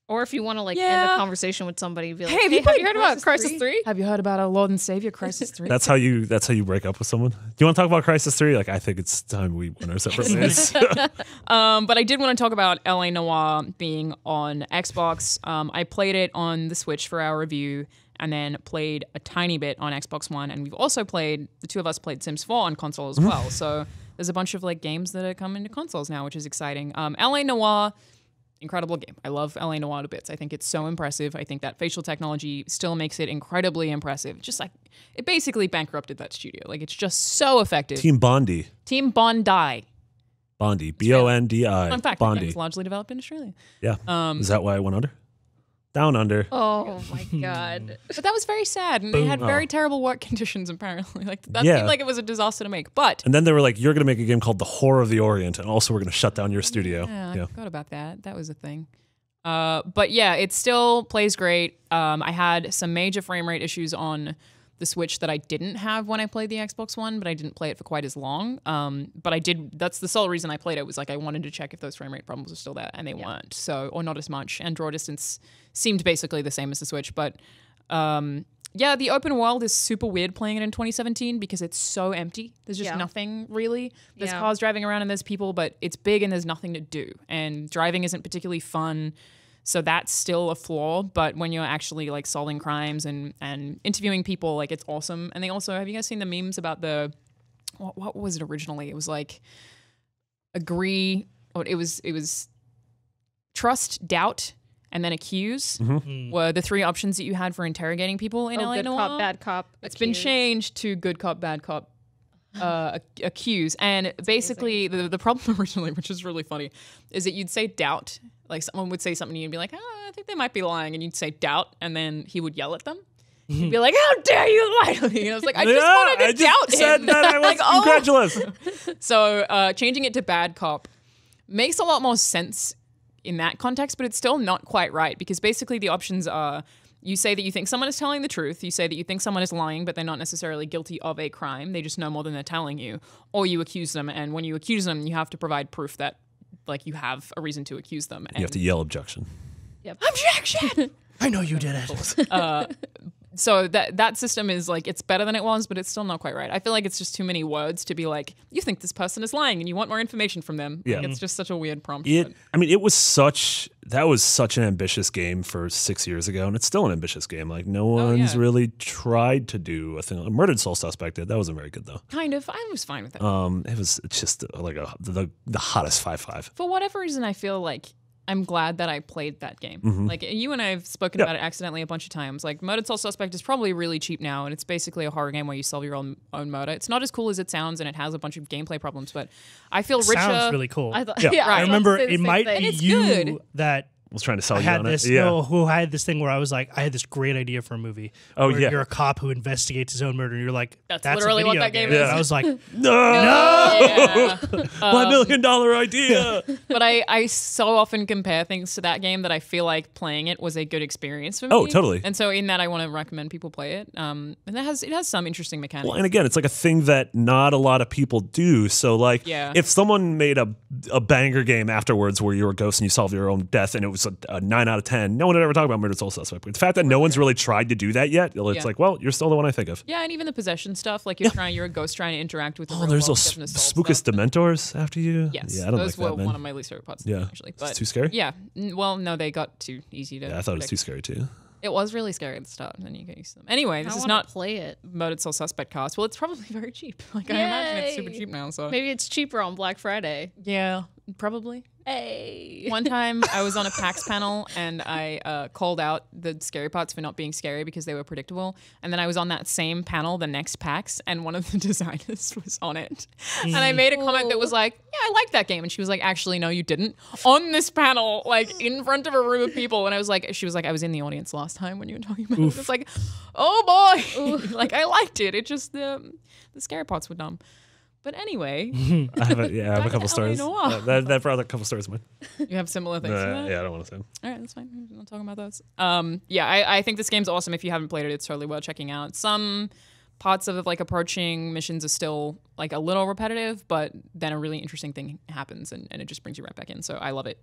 Or if you want to end a conversation with somebody, be like, hey, have you heard about Crysis 3? Have you heard about our Lord and Savior Crysis 3? That's how you break up with someone. Do you want to talk about Crysis 3? Like, I think it's time we went our separate ways. But I did want to talk about LA Noire being on Xbox. I played it on the Switch for our review, and then played a tiny bit on Xbox One, and we've also the two of us played Sims 4 on console as well. So there's a bunch of like games that are coming to consoles now, which is exciting. LA Noire. Incredible game. I love LA Noire to bits. I think it's so impressive. I think that facial technology still makes it incredibly impressive. Just like, it basically bankrupted that studio. Like, it's just so effective. Team Bondi. Bondi. Bondi. Fun fact, the Bondi. game is largely developed in Australia. Yeah. Is that why I went under? Down under. Oh my god! But that was very sad, and they had very terrible work conditions. Apparently, like that seemed like it was a disaster to make. But and then they were like, "You're going to make a game called The Horror of the Orient, and also we're going to shut down your studio." Yeah, I forgot about that. That was a thing. But yeah, it still plays great. I had some major frame rate issues on the Switch that I didn't have when I played the Xbox One, but I didn't play it for quite as long. But I did. That's the sole reason I played it, was like I wanted to check if those frame rate problems were still there, and they weren't. So, or not as much. And draw distance seemed basically the same as the Switch. But yeah, the open world is super weird playing it in 2017 because it's so empty. There's just nothing really. There's cars driving around and there's people, but it's big and there's nothing to do. And driving isn't particularly fun. So that's still a flaw, but when you're actually like solving crimes and interviewing people, like it's awesome. And they also, have you guys seen the memes about what was it originally? It was like it was trust, doubt, and then accuse were the 3 options that you had for interrogating people in LA good Noire. cop, bad cop. It's been changed to good cop, bad cop, accuse. And basically the problem originally, which is really funny, is that you'd say doubt. Like someone would say something to you and be like, I think they might be lying. And you'd say doubt, and then he would yell at them. He'd be like, how dare you lie to me? And I was like, I just wanted to doubt said him. that I was incredulous. So changing it to bad cop makes a lot more sense in that context, but it's still not quite right, because basically the options are, you say that you think someone is telling the truth, you say that you think someone is lying, but they're not necessarily guilty of a crime, they just know more than they're telling you, or you accuse them, and when you accuse them, you have to provide proof that like you have a reason to accuse them. And You have to yell objection. Yep. objection! I know you did it. So that system is like, it's better than it was, but it's still not quite right. I feel like it's just too many words to be like, you think this person is lying and you want more information from them. Yeah. Like, it's just such a weird prompt. That was such an ambitious game for 6 years ago, and it's still an ambitious game. Like no one's really tried to do a thing. Murdered Soul Suspect did. That wasn't very good though. Kind of. I was fine with it. It was just like the hottest 5.5. For whatever reason, I feel like I'm glad that I played that game. Like you and I have spoken about it accidentally a bunch of times. Like Murdered Soul Suspect is probably really cheap now, and it's basically a horror game where you solve your own murder. It's not as cool as it sounds, and it has a bunch of gameplay problems, but I feel richer. Sounds really cool. I thought, I remember it might be you good. that Was trying to sell I you had on this. it. Yeah. No, who had this thing where I was like, I had this great idea for a movie. Oh, where yeah. You're a cop who investigates his own murder, and you're like, That's a literally what video that game game. is. And I was like, No! Yeah. $1 million idea. But I so often compare things to that game that I feel like playing it was a good experience for me. Oh, totally. And so in that, I want to recommend people play it. And it has some interesting mechanics. Well, and again, it's like a thing that not a lot of people do. So, like, Yeah. if someone made a banger game afterwards where you were a ghost and you solved your own death and it was a 9 out of 10, no one would ever talk about Murdered Soul Suspect. But the fact that no one's really tried to do that yet, it's like, well, you're still the one I think of. Yeah, and even the possession stuff, like you're a ghost trying to interact with the Oh, real there's world, those getting to solve spookus stuff. Dementors after you. Yes, Yeah, I don't those like were that, man. one of my least favorite parts. Yeah. Actually, It's but too scary? Yeah, well, no, they got too easy to. Yeah, I thought it was predict. too scary too. It was really scary at the start, and then you get used to them. Anyway, this I is wanna not play it. Murdered Soul Suspect cast. Well, it's probably very cheap. Like I imagine it's super Yay. cheap now. So Maybe it's cheaper on Black Friday. yeah, probably. Hey. One time I was on a PAX panel and I called out the scary parts for not being scary because they were predictable. And then I was on that same panel the next PAX and one of the designers was on it. And I made a comment that was like, yeah, I like that game. And she was like, actually, no, you didn't. On this panel, like in front of a room of people. And she was like, I was in the audience last time when you were talking about it. It's like, oh boy. Like I liked it. It just, the scary parts were dumb. But anyway, I have a Back couple to stories. LA Noire. That brought a couple stories of mine. you have similar things. to that? Yeah, I don't want to say them. All right, that's fine. We're not talking about those. Yeah, I think this game's awesome. If you haven't played it, it's totally worth checking out. Some parts of like approaching missions are still like a little repetitive, but then a really interesting thing happens and it just brings you right back in. So I love it.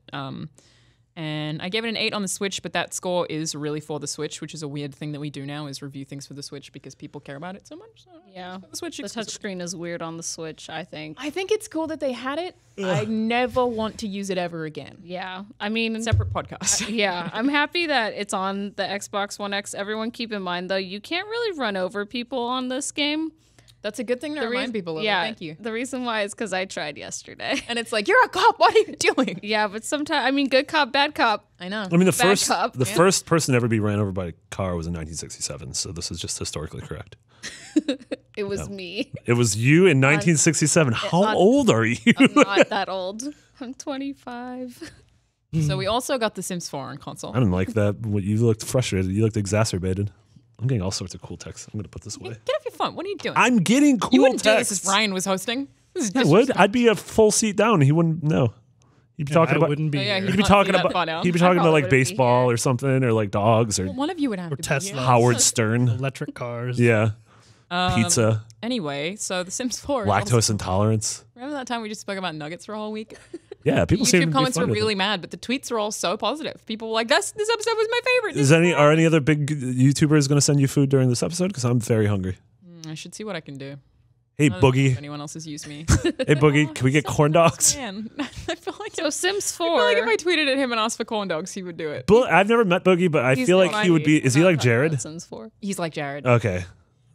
And I gave it an 8 on the Switch, but that score is really for the Switch, which is a weird thing that we do now is review things for the Switch because people care about it so much. So Yeah. the Switch The touchscreen is weird on the Switch, I think. I think it's cool that they had it. I never want to use it ever again. Yeah. I mean, Separate podcast. yeah, I'm happy that it's on the Xbox One X. Everyone keep in mind, though, you can't really run over people on this game. That's a good thing to remind people of. Yeah. Thank you. The reason why is because I tried yesterday. And it's like, you're a cop. What are you doing? Yeah, but sometimes, I mean, good cop, bad cop. I know. I mean, the Bad first cop. first person to ever be ran over by a car was in 1967, so this is just historically correct. It was me. It was you in 1967. How old are you? I'm not that old. I'm 25. So we also got The Sims 4 on console. I didn't like that. You looked frustrated. You looked exacerbated. I'm getting all sorts of cool texts. I'm going to put this away. Get off your phone. What are you doing? I'm getting cool you wouldn't texts. do this if Ryan was hosting. This is I would. I'd be a full seat down. He wouldn't know. He'd be talking I about. wouldn't be Oh, yeah, here. he's He'd be not talking that about. far now. He'd be I talking about probably like wouldn't be baseball here. or something, or like dogs, or Well, one of you would have to Tesla. be here. Howard Stern. Electric cars. Yeah. Pizza. Anyway, so The Sims 4. Lactose intolerance. Remember that time we just spoke about nuggets for a whole week? Yeah, people seem to YouTube be comments fine were with it. really mad, but the tweets were all so positive. People were like, this episode was my favorite. Are any other big YouTubers going to send you food during this episode? Because I'm very hungry. I should see what I can do. Hey, I don't know Boogie. if anyone else has used me. Hey, Boogie, can we get corn dogs? Man, I feel like So Sims I 4. feel like if I tweeted at him and asked for corn dogs, he would do it. I've never met Boogie, but I He's feel like not he would be. Is he Not like talking about Jared? Sims 4. He's like Jared. Okay.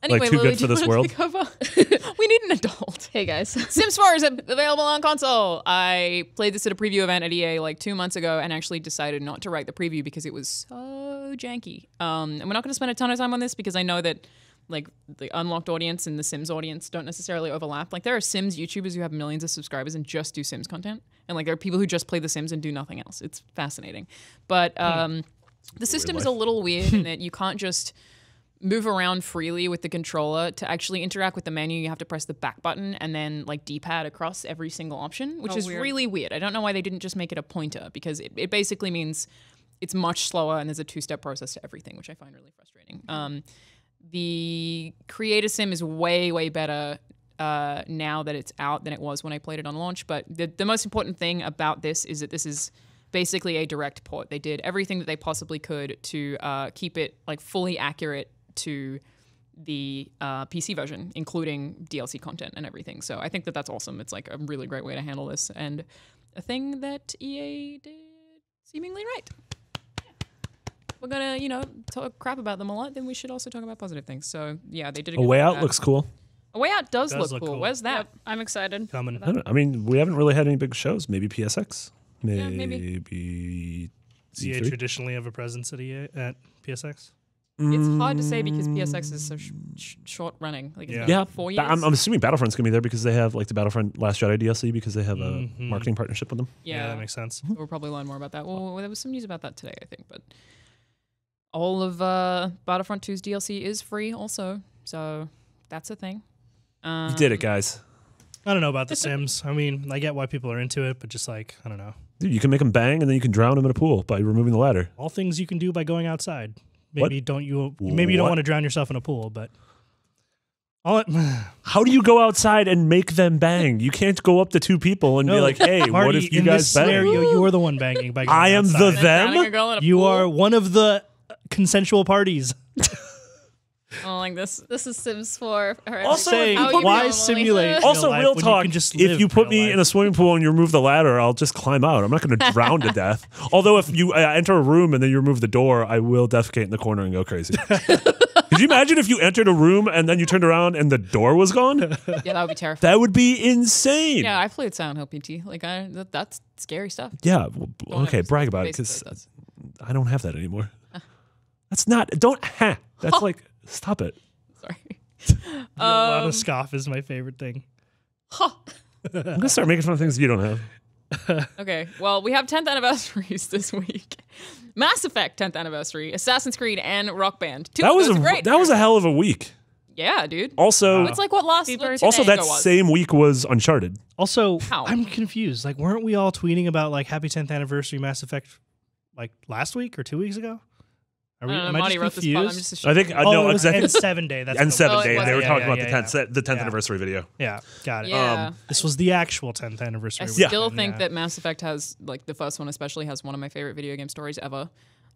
Anyway, like too Lily, good for do you this wanna world? take over? We need an adult. Hey guys. Sims 4 is available on console. I played this at a preview event at EA like 2 months ago and actually decided not to write the preview because it was so janky. And we're not going to spend a ton of time on this because I know that like the unlocked audience and the Sims audience don't necessarily overlap. Like there are Sims YouTubers who have millions of subscribers and just do Sims content. And like there are people who just play The Sims and do nothing else. It's fascinating. But the system is a little weird in that you can't just move around freely with the controller. To actually interact with the menu, you have to press the back button and then like D-pad across every single option, which is really weird. I don't know why they didn't just make it a pointer because it basically means it's much slower and there's a two-step process to everything, which I find really frustrating. The Creator Sim is way, way better now that it's out than it was when I played it on launch. But the most important thing about this is that this is basically a direct port. They did everything that they possibly could to keep it like fully accurate to the PC version, including DLC content and everything. So I think that that's awesome. It's like a really great way to handle this and a thing that EA did seemingly right. We're gonna, talk crap about them a lot, then we should also talk about positive things. So yeah, they did a A good Way job Out with that. looks cool. A Way Out does Does look look cool. cool. Where's that? Yep, I'm excited. Coming. I mean, we haven't really had any big shows. Maybe PSX. Yeah, maybe. Maybe EA Z3? traditionally have a presence at PSX. It's hard to say because PSX is so short running. Like it's Yeah. been Yeah, 4 years. I'm assuming Battlefront's gonna be there because they have like the Battlefront Last Jedi DLC because they have a Mhm. marketing partnership with them. Yeah, that makes sense. So we'll probably learn more about that. Well, there was some news about that today, I think. But all of Battlefront 2's DLC is free also. So that's a thing. You did it, guys. I don't know about The Sims. I mean, I get why people are into it, but just like, I don't know. Dude, you can make them bang and then you can drown them in a pool by removing the ladder. All things you can do by going outside. What? Maybe you don't What? want to drown yourself in a pool, but How do you go outside and make them bang? You can't go up to two people and be like, "Hey, Marty, what if you in guys this bang?" scenario, you are the one banging by going I am outside. the And drowning a them. girl in a You pool? are one of the consensual parties. Oh, like this. This is Sims 4. Also, Saying, how you why normally- simulate? Also, life real when talk. You can just If live you put real me life? in a swimming pool and you remove the ladder, I'll just climb out. I'm not going to drown to death. Although, if you enter a room and then you remove the door, I will defecate in the corner and go crazy. Could you imagine if you entered a room and then you turned around and the door was gone? Yeah, that would be terrifying. That would be insane. Yeah, I played Silent Hill PT. Like, that's scary stuff. Yeah. Don't Okay, ever- brag about it basically because that's- I don't have that anymore. That's not. Don't. That's like. Stop it. Sorry. The Lana scoff is my favorite thing. I'm gonna start making fun of things you don't have. Okay, well, we have 10th anniversaries this week. Mass Effect 10th anniversary, Assassin's Creed, and Rock Band. Two That of was those a are great. that was a hell of a week. Yeah, dude. Also, It's like what last Happy what birthday. also that Tango was. same week was Uncharted. Also, How? I'm confused. Like, weren't we all tweeting about like Happy 10th Anniversary Mass Effect like last week or 2 weeks ago? Are we, I don't know, am I Marty just wrote this pod. I'm confused? just I think assuming. no, it was exactly. N7 Day. That's And what it 7 was. Day, was. they were Yeah, talking about yeah, the 10th Yeah. anniversary video. Yeah, got it. Yeah. This was the actual 10th anniversary. I Yeah. still weekend, think yeah. that Mass Effect has, like, the first one especially has one of my favorite video game stories ever.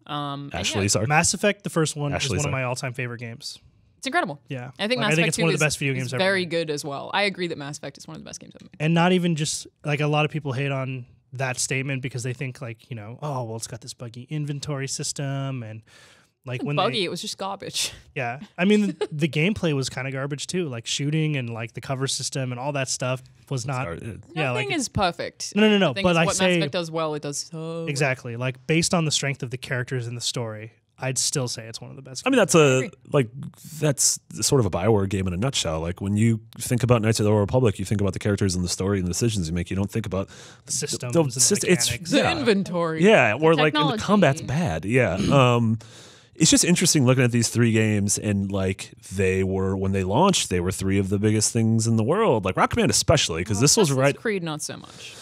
And Ashley yeah, Sark. Mass Effect, the first one, Ashley is one Sark. of my all-time favorite games. it's incredible. Yeah, I think Like, Mass Effect it's 2 one of is, the best video games is ever very made. good as well. I agree that Mass Effect is one of the best games ever made. And not even just like a lot of people hate on that statement because they think like, oh, well, it's got this buggy inventory system and like when Buggy, it was just garbage. yeah, I mean the gameplay was kind of garbage too, like shooting and like the cover system and all that stuff was not. Yeah, Nothing like is perfect. No. The thing But is, I what say Mass Effect does well, it does so exactly like based on the strength of the characters in the story, I'd still say it's one of the best. I mean, that's sort of a Bioware game in a nutshell. Like when you think about Knights of the Old Republic, you think about the characters and the story and the decisions you make. You don't think about The systems the and it's mechanics. The yeah. inventory. Yeah, or like and the technology. combat's bad. Yeah. It's just interesting looking at these three games and like they were when they launched, they were three of the biggest things in the world. Like Rock Band especially, because this was Assassin's right. Creed, not so much.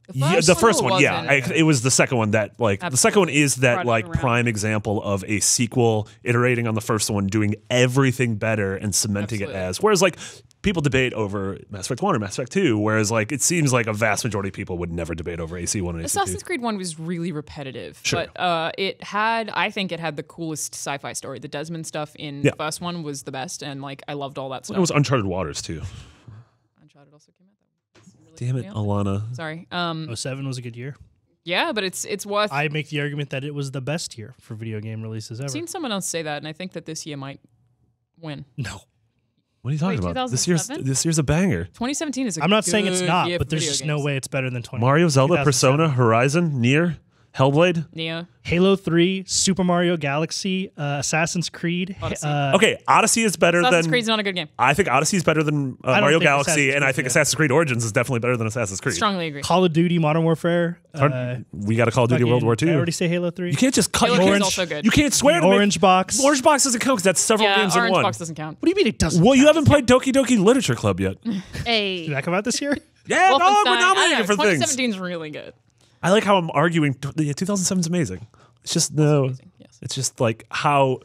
The first one, wasn't. it was the second one that the second one is that Brought it around. prime example of a sequel iterating on the first one, doing everything better and cementing Absolutely. it as. Whereas people debate over Mass Effect 1 or Mass Effect 2, whereas it seems like a vast majority of people would never debate over AC1 and AC2. Assassin's Creed 1 was really repetitive, Sure. but I think it had the coolest sci-fi story. The Desmond stuff in the first one was the best, and I loved all that stuff. It was Uncharted Waters too. Uncharted also came out. Damn it, Alana. Sorry. 07 was a good year. Yeah, but it's worth. I make the argument that it was the best year for video game releases ever. I've seen someone else say that, and I think that this year might win. No. What are you talking Wait, about? 2007? This year's a banger. 2017 is. I'm not saying it's good not, year but for there's video just games. no way it's better than 20. Mario, Zelda, 2007. Persona, Horizon, Nier, Hellblade. Neo. Halo 3, Super Mario Galaxy, Assassin's Creed. Odyssey. Okay, Odyssey is better Assassin's than. Creed's not a good game. I think Odyssey is better than don't Mario think Galaxy, Assassin's and I Creed, think yeah. Assassin's Creed Origins is definitely better than Assassin's Creed. Strongly agree. Call of Duty, Modern Warfare. We got a Call of Duty World War Did I II. already say Halo 3? You can't just cut. Halo You 3 is can't, also good. you can't swear to me. Orange Box. Orange Box doesn't count because that's several Yeah, games in Orange one. Box doesn't count. What do you mean it doesn't? Well, you count? haven't played Doki Doki Literature Club yet. Hey. Did that come out this year? Yeah, no, Wolfenstein. we're nominating for things. 2017 is really good. I like how I'm arguing. Yeah, 2007 is amazing. It's just no. Yes. It's just how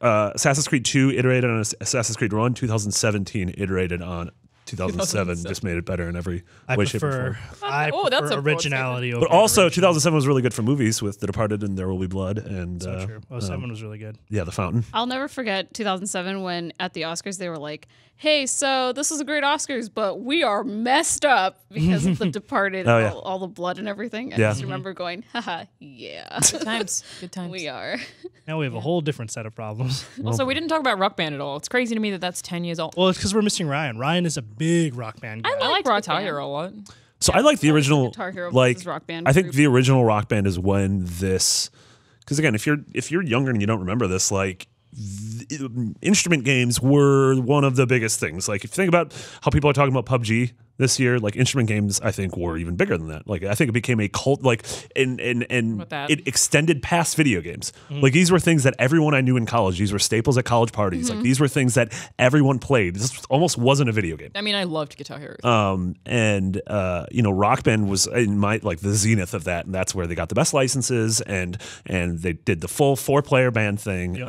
Assassin's Creed 2 iterated on Assassin's Creed 1. 2017 iterated on 2007. Just made it better in every I way, shape, or prefer, form. I Oh, that's prefer a broad originality over But also, original. 2007 was really good for movies with The Departed and There Will Be Blood and So true. 07 was really good. yeah, The Fountain. I'll never forget 2007 when at the Oscars they were like, "Hey, so this is a great Oscars, but we are messed up because of The Departed, Oh, yeah. all the blood and everything." And Yeah. I just remember going, "Haha, yeah, Good times. Good times. we are." Now we have a whole different set of problems. Also, we didn't talk about Rock Band at all. It's crazy to me that that's 10 years old. Well, it's because we're missing Ryan. Ryan is a big Rock Band guy. I like Rock Guitar Band. Hero a lot. So I like the original Guitar Hero like versus Rock Band I think group. the original Rock Band is when this because again if you're younger and you don't remember this instrument games were one of the biggest things. Like if you think about how people are talking about PUBG this year, instrument games I think were even bigger than that. I think it became a cult and that? it extended past video games. These were things that everyone I knew in college, these were staples at college parties. These were things that everyone played. This almost wasn't a video game. I mean, I loved Guitar Hero. Rock Band was in the zenith of that, and that's where they got the best licenses, and they did the full 4-player band thing. Yep.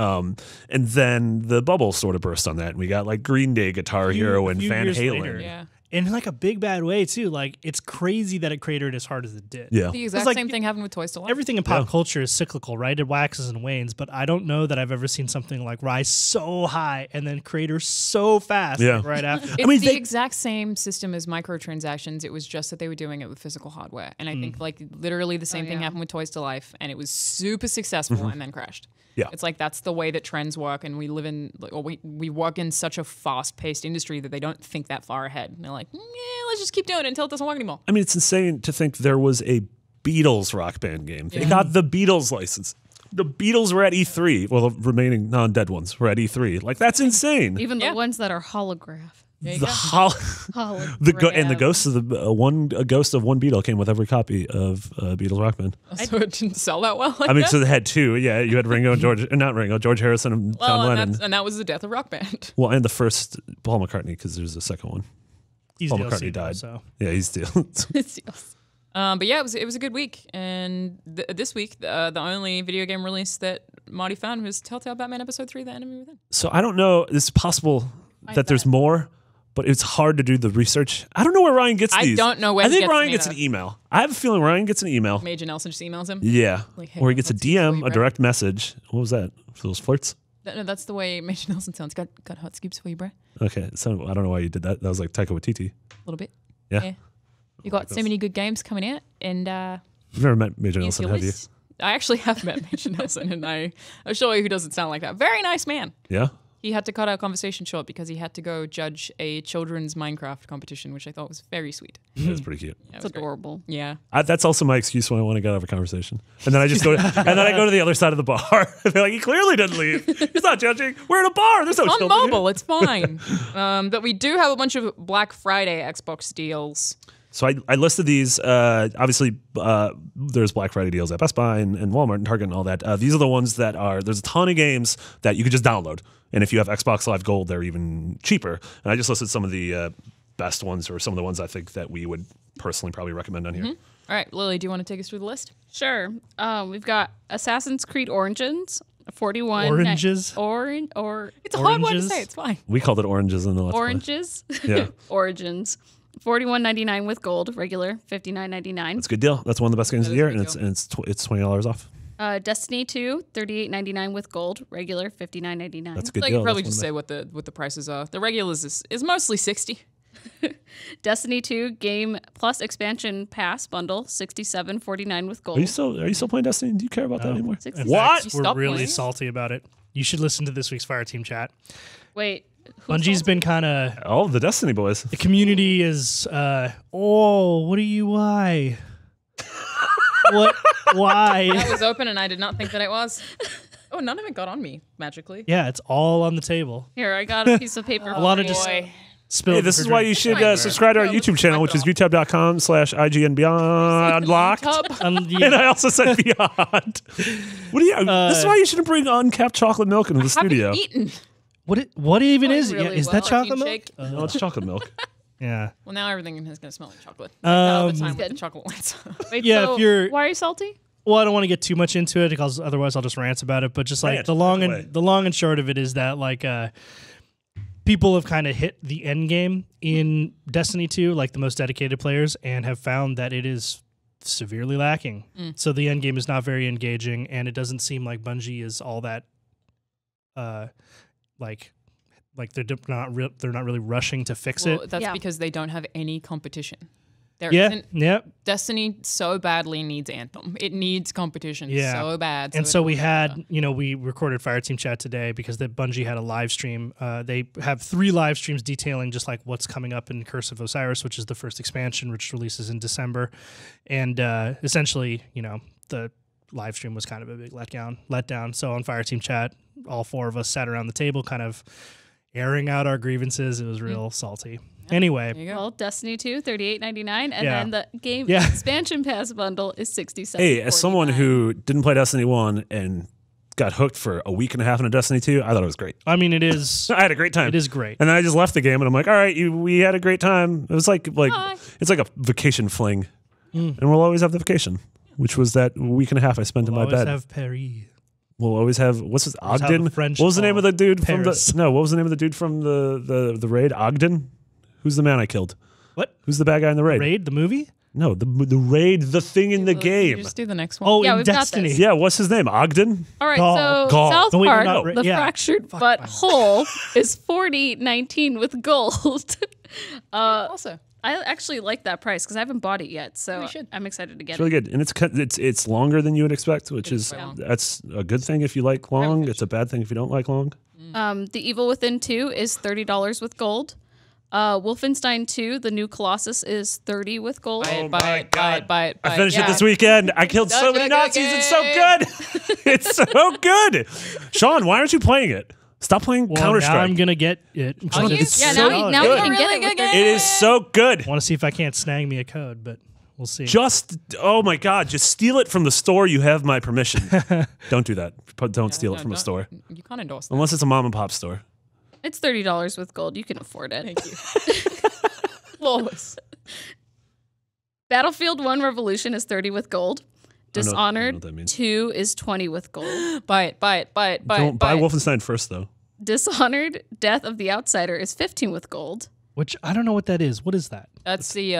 And then the bubble sort of burst on that, and we got Green Day, Guitar Hero, and few Van years Halen. later. yeah. In a big bad way too. It's crazy that it cratered as hard as it did. Yeah, The exact like, same thing happened with Toys to Life. Everything in pop culture is cyclical, right? It waxes and wanes, but I don't know that I've ever seen something rise so high and then crater so fast Yeah. right after. It's the exact same system as microtransactions. It was just that they were doing it with physical hardware. And I think literally the same thing yeah. happened with Toys to Life, and it was super successful and then crashed. Yeah. It's that's the way that trends work, and we live in, or we work in such a fast-paced industry that they don't think that far ahead. And they're like, let's just keep doing it until it doesn't work anymore. I mean, it's insane to think there was a Beatles Rock Band game. They got the Beatles license. The Beatles were at E3. Well, the remaining non-dead ones were at E3. That's insane. Even Yeah. the ones that are holograph. There you The go. Hologram. the ghosts of a ghost of one Beatle came with every copy of Beatles Rock Band. So it didn't sell that well. I mean, so they had two. Yeah, you had Ringo and George, not Ringo, George Harrison and John Lennon. and that was the death of Rock Band. Well, and the first Paul McCartney because there's a second one. He's Paul DLC McCartney though, died. so. Yeah, he's still. But yeah, it was a good week. And this week, the only video game release that Marty found was Telltale Batman Episode 3: The Enemy Within. So I don't know. It's possible that there's more, but it's hard to do the research. I don't know where Ryan gets I these. don't know where I he think gets Ryan them gets an either. email. I have a feeling Ryan gets an email. Major Nelson just emails him. Yeah, Like, hey, or he gets a what's this for DM, you, a bro? direct message. What was that? For those flirts? No, that's the way Major Nelson sounds. Got hot scoops for you, bro. A Okay, so I don't know why you did that. That was like Taika Waititi. little bit. Yeah. You got so many good games coming out, and You've never met Major here's Nelson, your have you? list. I actually have met Major Nelson, and I assure you, he doesn't sound like that. Very nice man. Yeah. He had to cut our conversation short because he had to go judge a children's Minecraft competition, which I thought was very sweet. That's pretty cute. Yeah, it It's was great. adorable. Yeah. That's also my excuse when I want to get out of a conversation, and then I just go, and then I go to the other side of the bar. They're like, he clearly didn't leave. He's not judging. We're in a bar. There's no On children here." mobile, it's fine. But we do have a bunch of Black Friday Xbox deals. So I listed these. Obviously, there's Black Friday deals at Best Buy and Walmart and Target and all that. These are the ones that are. There's a ton of games that you could just download, and if you have Xbox Live Gold, they're even cheaper. And I just listed some of the best ones or some of the ones I think that we would personally probably recommend on here. All right, Lily, do you want to take us through the list? Sure. We've got Assassin's Creed Origins, 41. Oranges? It's a hard one to Oranges? say. It's fine. We called it oranges in the Let's Play. Oranges. Yeah. Origins. $41.99 with gold. Regular $59.99. That's a good deal. That's one of the best games of the That year, is a and good it's $20 off. Destiny 2, $38.99 with gold. Regular $59.99. That's a good I deal. can probably That's just one say what the prices are. The regular is mostly 60. Destiny 2 Game Plus Expansion Pass bundle, $67.49 with gold. Are you still playing Destiny? Do you care about that anymore? In 60. What? fact, You we're stopped really playing? salty about it. You should listen to this week's Fire Team chat. Wait. Bungie's been kind of... Oh, the Destiny boys. The community is... what are you... Why? What? Why? That was open, and I did not think that it was. Oh, none of it got on me magically. Yeah, it's all on the table. Here, I got a piece of paper. A lot of for just you. spilled. Hey, this is why you should subscribe to our YouTube channel, which is youtube.com/IGN Beyond Locked. And I also said Beyond. What do you? This is why you shouldn't bring uncapped chocolate milk into the studio. Eaten. What even is really is that well. chocolate milk? Shake. No, it's chocolate milk. Yeah. Well, now everything is going to smell like chocolate. All the time with Good. the chocolate ones. Wait, Yeah, so if you're- why are you salty? Well, I don't want to get too much into it because otherwise I'll just rant about it. But just like Rant, the long away. and short of it is that like people have kind of hit the end game in Destiny 2, like the most dedicated players, and have found that it is severely lacking. So the end game is not very engaging, and it doesn't seem like Bungie is all that like they're not really rushing to fix Well, it. that's Yeah. because they don't have any competition. There Yeah. isn't. Yep. Destiny so badly needs Anthem. It needs competition so bad. And it so will we get had, better. we recorded Fire Team Chat today because the Bungie had a live stream. They have 3 live streams detailing just like what's coming up in Curse of Osiris, which is the first expansion, which releases in December. And essentially, the live stream was kind of a big letdown. So on Fire Team Chat, all 4 of us sat around the table kind of airing out our grievances. It was real salty. Anyway, There you go. Well, Destiny 2, $38.99, and Yeah. then the game Yeah. expansion pass bundle is $67. Hey, as someone who didn't play Destiny 1 and got hooked for a week and a half into Destiny 2, I thought it was great. I mean, it is I had a great time. it is great. And then I just left the game, and I'm like, all right, we had a great time. It was like Bye. it's like a vacation fling, and we'll always have the vacation, which was that week and a half I spent in my Always bed. have Paris. We'll always have what's his Always have a Ogden? French What was the name of the dude Paris. from the What was the name of the dude from the raid? Ogden. Who's the man I killed? What? Who's the bad guy in the raid? Raid, the movie? No, the raid, the thing in the Well, game. You just do the next one. Oh, Yeah, in we've got Destiny. this. Yeah, what's his name? Ogden. All right, Gaul. so Gaul. South No, wait, Park, not Ra- the yeah. fractured but whole is $40.19 with gold. Also, I actually like that price because I haven't bought it yet, so We should. I'm excited to get It's really good, and it's longer than you would expect, which is quite long. that's a good thing if you like long. It's a bad thing if you don't like long. The Evil Within 2 is $30 with gold. Wolfenstein 2, the new Colossus, is $30 with gold. buy it, my buy it, buy God. it, buy it. I finished yeah. it this weekend. I killed so Such many a good Nazis. It's so good. It's so good. Sean, why aren't you playing it? Stop playing Well, Counter now Strike. I'm gonna get it. because you- it's Yeah, so now you good. can get Really it with good their- game. It is so good. I want to see if I can't snag me a code, but we'll see. Oh my God, just steal it from the store. You have my permission. Don't do that. Don't steal it No, from a don't- store. You can't endorse that. Unless it's a mom and pop store. It's $30 with gold. You can afford it. Thank you. Flawless. Battlefield 1 Revolution is $30 with gold. I know Dishonored what that means. 2 is $20 with gold. Buy it, buy it, buy it, buy Don't it. buy Buy it. Wolfenstein first, though. Dishonored Death of the Outsider is $15 with gold. Which I don't know what that is. What is that? That's the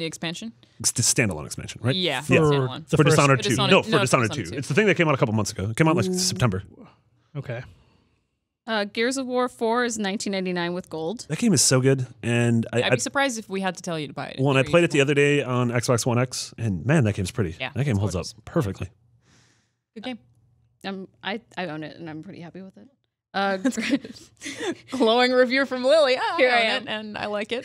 expansion. It's the standalone expansion, right? Yeah, For standalone. the For first- Dishonored 2. Dishonored- No, for no, Dishonored Dishonored 2. 2. It's the thing that came out a couple months ago. It came out like September. Okay. Gears of War 4 is $19.99 with gold. That game is so good. And I'd I be surprised if we had to tell you to buy it. when I played it the other day on Xbox One X, and man, that game's pretty. Yeah, that game it's holds up gorgeous. perfectly. Good game. I own it and I'm pretty happy with it. Glowing review from Lily. Here I own am. it, and I like it.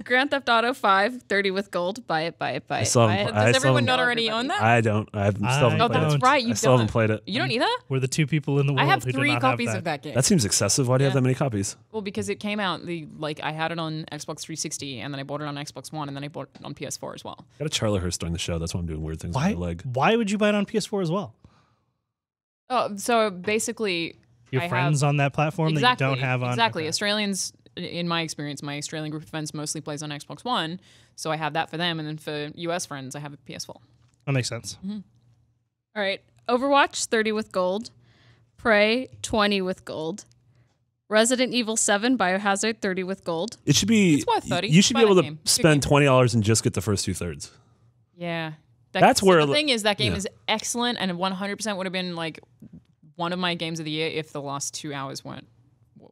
Grand Theft Auto 5, $30 with gold. Buy it, buy it, buy it. still buy haven't- it. I Does still everyone haven't- not already own that? I don't. I haven't still haven't Oh, played that's it. right. You I still don't. haven't played it. You don't either? We're the 2 people in the world I have who do 3 not copies have of that game. That seems excessive. Why do you have Yeah. that many copies? Well, because it came out I had it on Xbox 360, and then I bought it on Xbox One, and then I bought it on PS4 as well. I got a Charlehurst during the show. That's why I'm doing weird things Why? with my leg. Why would you buy it on PS4 as well? Oh, so basically, Your I friends have, on that platform exactly, that you don't have on. exactly. Okay. Australians in my experience, my Australian group of friends mostly plays on Xbox One, so I have that for them, and then for US friends, I have a PS4. That makes sense. All right. Overwatch, 30 with gold. Prey, 20 with gold. Resident Evil 7, Biohazard, 30 with gold. It should be. It's worth 30. You should be Buy able that to game. Good spend game. $20 and just get the first 2/3. Yeah. That's so where the thing is, that game yeah. is excellent, and 100% would have been like one of my games of the year if the last 2 hours weren't.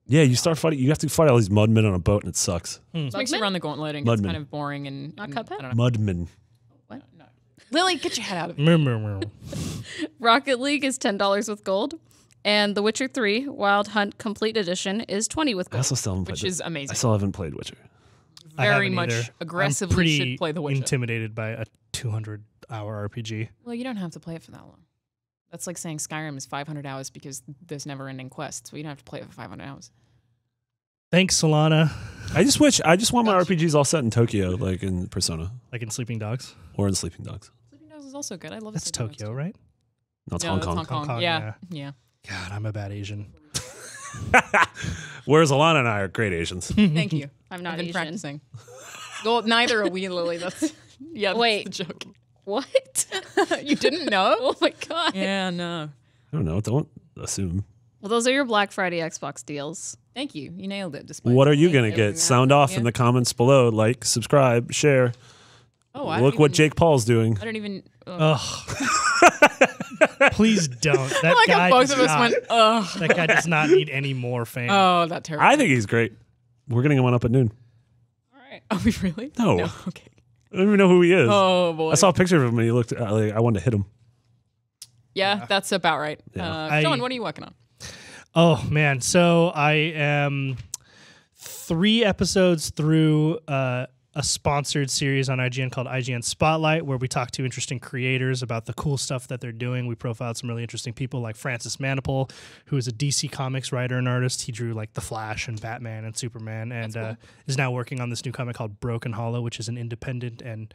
Yeah, you start fighting. You have to fight all these mudmen on a boat, and it sucks. It makes you run the gauntlet and Mudman. it's kind of boring and Not and Cuphead? I don't know. Mudmen. What? No. Lily, get your head out of it. Rocket League is $10 with gold. And The Witcher 3, Wild Hunt Complete Edition is 20 with I gold. also still haven't played Which it. is amazing. I still haven't played Witcher. I Very haven't much either. aggressively I'm pretty should play The Witcher. intimidated by a 200-hour RPG. Well, you don't have to play it for that long. That's like saying Skyrim is 500 hours because there's never-ending quests. So you don't have to play it for 500 hours. Thanks, Solana. I just want my RPGs all set in Tokyo, like in Persona Like in Sleeping Dogs. or in Sleeping Dogs. Sleeping Dogs is also good. I love That's Sleeping Dogs Tokyo, too. right? No, it's No, Hong that's Kong. Hong Kong. Hong Kong, Yeah. Yeah. God, I'm a bad Asian. Whereas Alana and I are great Asians. Thank you. I'm not I've been Asian. practicing. Well, neither are we, Lily. That's Wait. That's the joke. What? You didn't know? Oh my God. Yeah, no. I don't know. Don't assume. Well, those are your Black Friday Xbox deals. Thank you. You nailed it. Despite What are you me going to everything get? Sound that- off yeah. in the comments below. Like, subscribe, share. Oh, I Look don't what even- Jake Paul's doing. I don't even. Ugh. Please don't. That Like guy how both does of us not, went, ugh. That guy does not need any more fame. Oh, that terrible. I think he's great. We're getting him on up at noon. All right. Are we really? No. Okay. I don't even know who he is. Oh, boy. I saw a picture of him and he looked like I wanted to hit him. Yeah, that's about right. Yeah. Sean, what are you working on? Oh, man. So I am 3 episodes through a sponsored series on IGN called IGN Spotlight, where we talk to interesting creators about the cool stuff that they're doing. We profiled some really interesting people like Francis Manipul, who is a DC Comics writer and artist. He drew like The Flash and Batman and Superman, and is now working on this new comic called Broken Hollow, which is an independent and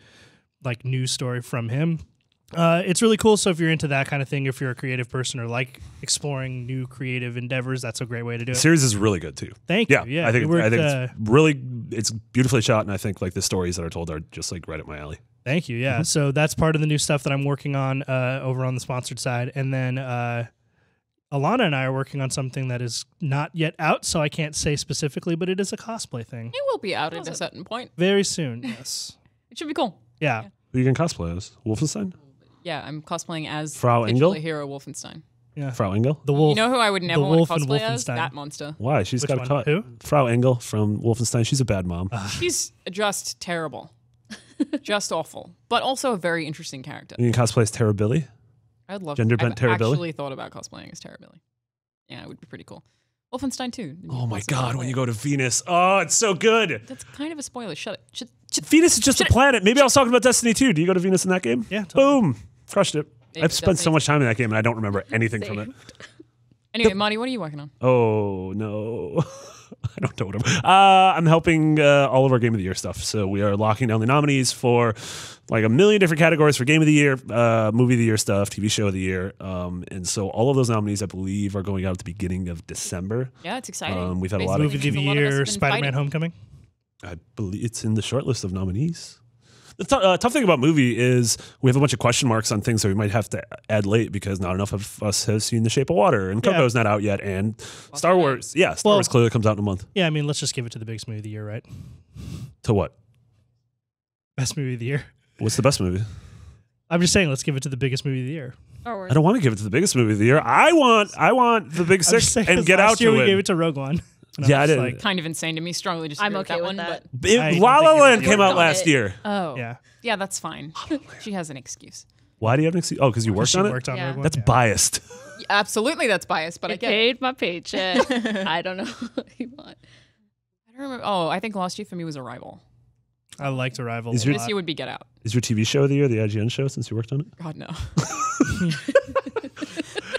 like news story from him. It's really cool. So if you're into that kind of thing, if you're a creative person or like exploring new creative endeavors, that's a great way to do The it. series is really good too. Thank Yeah, you. Yeah, I think we it's worked, really it's beautifully shot, and I think like the stories that are told are just like right up my alley. Thank you. Yeah. So that's part of the new stuff that I'm working on over on the sponsored side. And then Alana and I are working on something that is not yet out, so I can't say specifically, but it is a cosplay thing. It will be out at a certain point. Very soon. Yes. It should be cool. Yeah. Who you can cosplay as? Wolfenstein? Yeah, I'm cosplaying as Frau titular Engel? hero Wolfenstein. Yeah. Frau Engel? The wolf. You know who I would never the want wolf to in cosplay as? Wolfenstein. That monster. Why? She's Which got one? a cut. Who? Frau Engel from Wolfenstein. She's a bad mom. She's just terrible. Just awful. But also a very interesting character. You can cosplay as Terra Billy. I'd love Gender I've bent Terra Billy? actually thought about cosplaying as Terra Billy. Yeah, it would be pretty cool. Wolfenstein 2. Oh my God! When you go to Venus, oh, it's so good. That's kind of a spoiler. Shut it. Venus is just a planet. Maybe I was talking about Destiny 2. Do you go to Venus in that game? Yeah, totally. Boom. Crushed it. Yeah, I've spent so Destiny much time in that game and I don't remember anything from it. Anyway, Marty, what are you working on? Oh no. I don't know what I'm helping all of our Game of the Year stuff. So we are locking down the nominees for like a million different categories for Game of the Year, Movie of the Year stuff, TV Show of the Year. And so all of those nominees, I believe, are going out at the beginning of December. Yeah, it's exciting. We've had a lot of Movie of the A lot of us have Year, been Spider-Man fighting. Homecoming. I believe it's in the short list of nominees. The tough thing about movie is we have a bunch of question marks on things that we might have to add late because not enough of us has seen The Shape of Water, and Coco's not out yet, and Star Wars. Yeah, Star Wars clearly comes out in a month. Yeah, I mean, let's just give it to the biggest movie of the year, right? To what? Best movie of the year. What's the best movie? I'm just saying, let's give it to the biggest movie of the year. Star Wars. I don't want to give it to the biggest movie of the year. I want the big I'm just six saying, and 'cause Get last Out year to we win. gave it to And I Yeah, was I did. like, Kind of insane to me. Strongly disagree I'm with okay that with one. that. But I don't La La think Land it came was- out last year. oh, yeah. yeah, that's fine. She has an excuse. Why do you have an excuse? Oh, because you worked She on it? worked on Yeah. Rogue One? That's Yeah. biased. Yeah, absolutely, that's biased. But I It get it. paid my paycheck. I don't know what you want. I don't remember. Oh, I think last year for me was Arrival. I liked Arrival Is a your- This lot. year would be Get Out. Is your TV show of the year the IGN show since you worked on it? God no.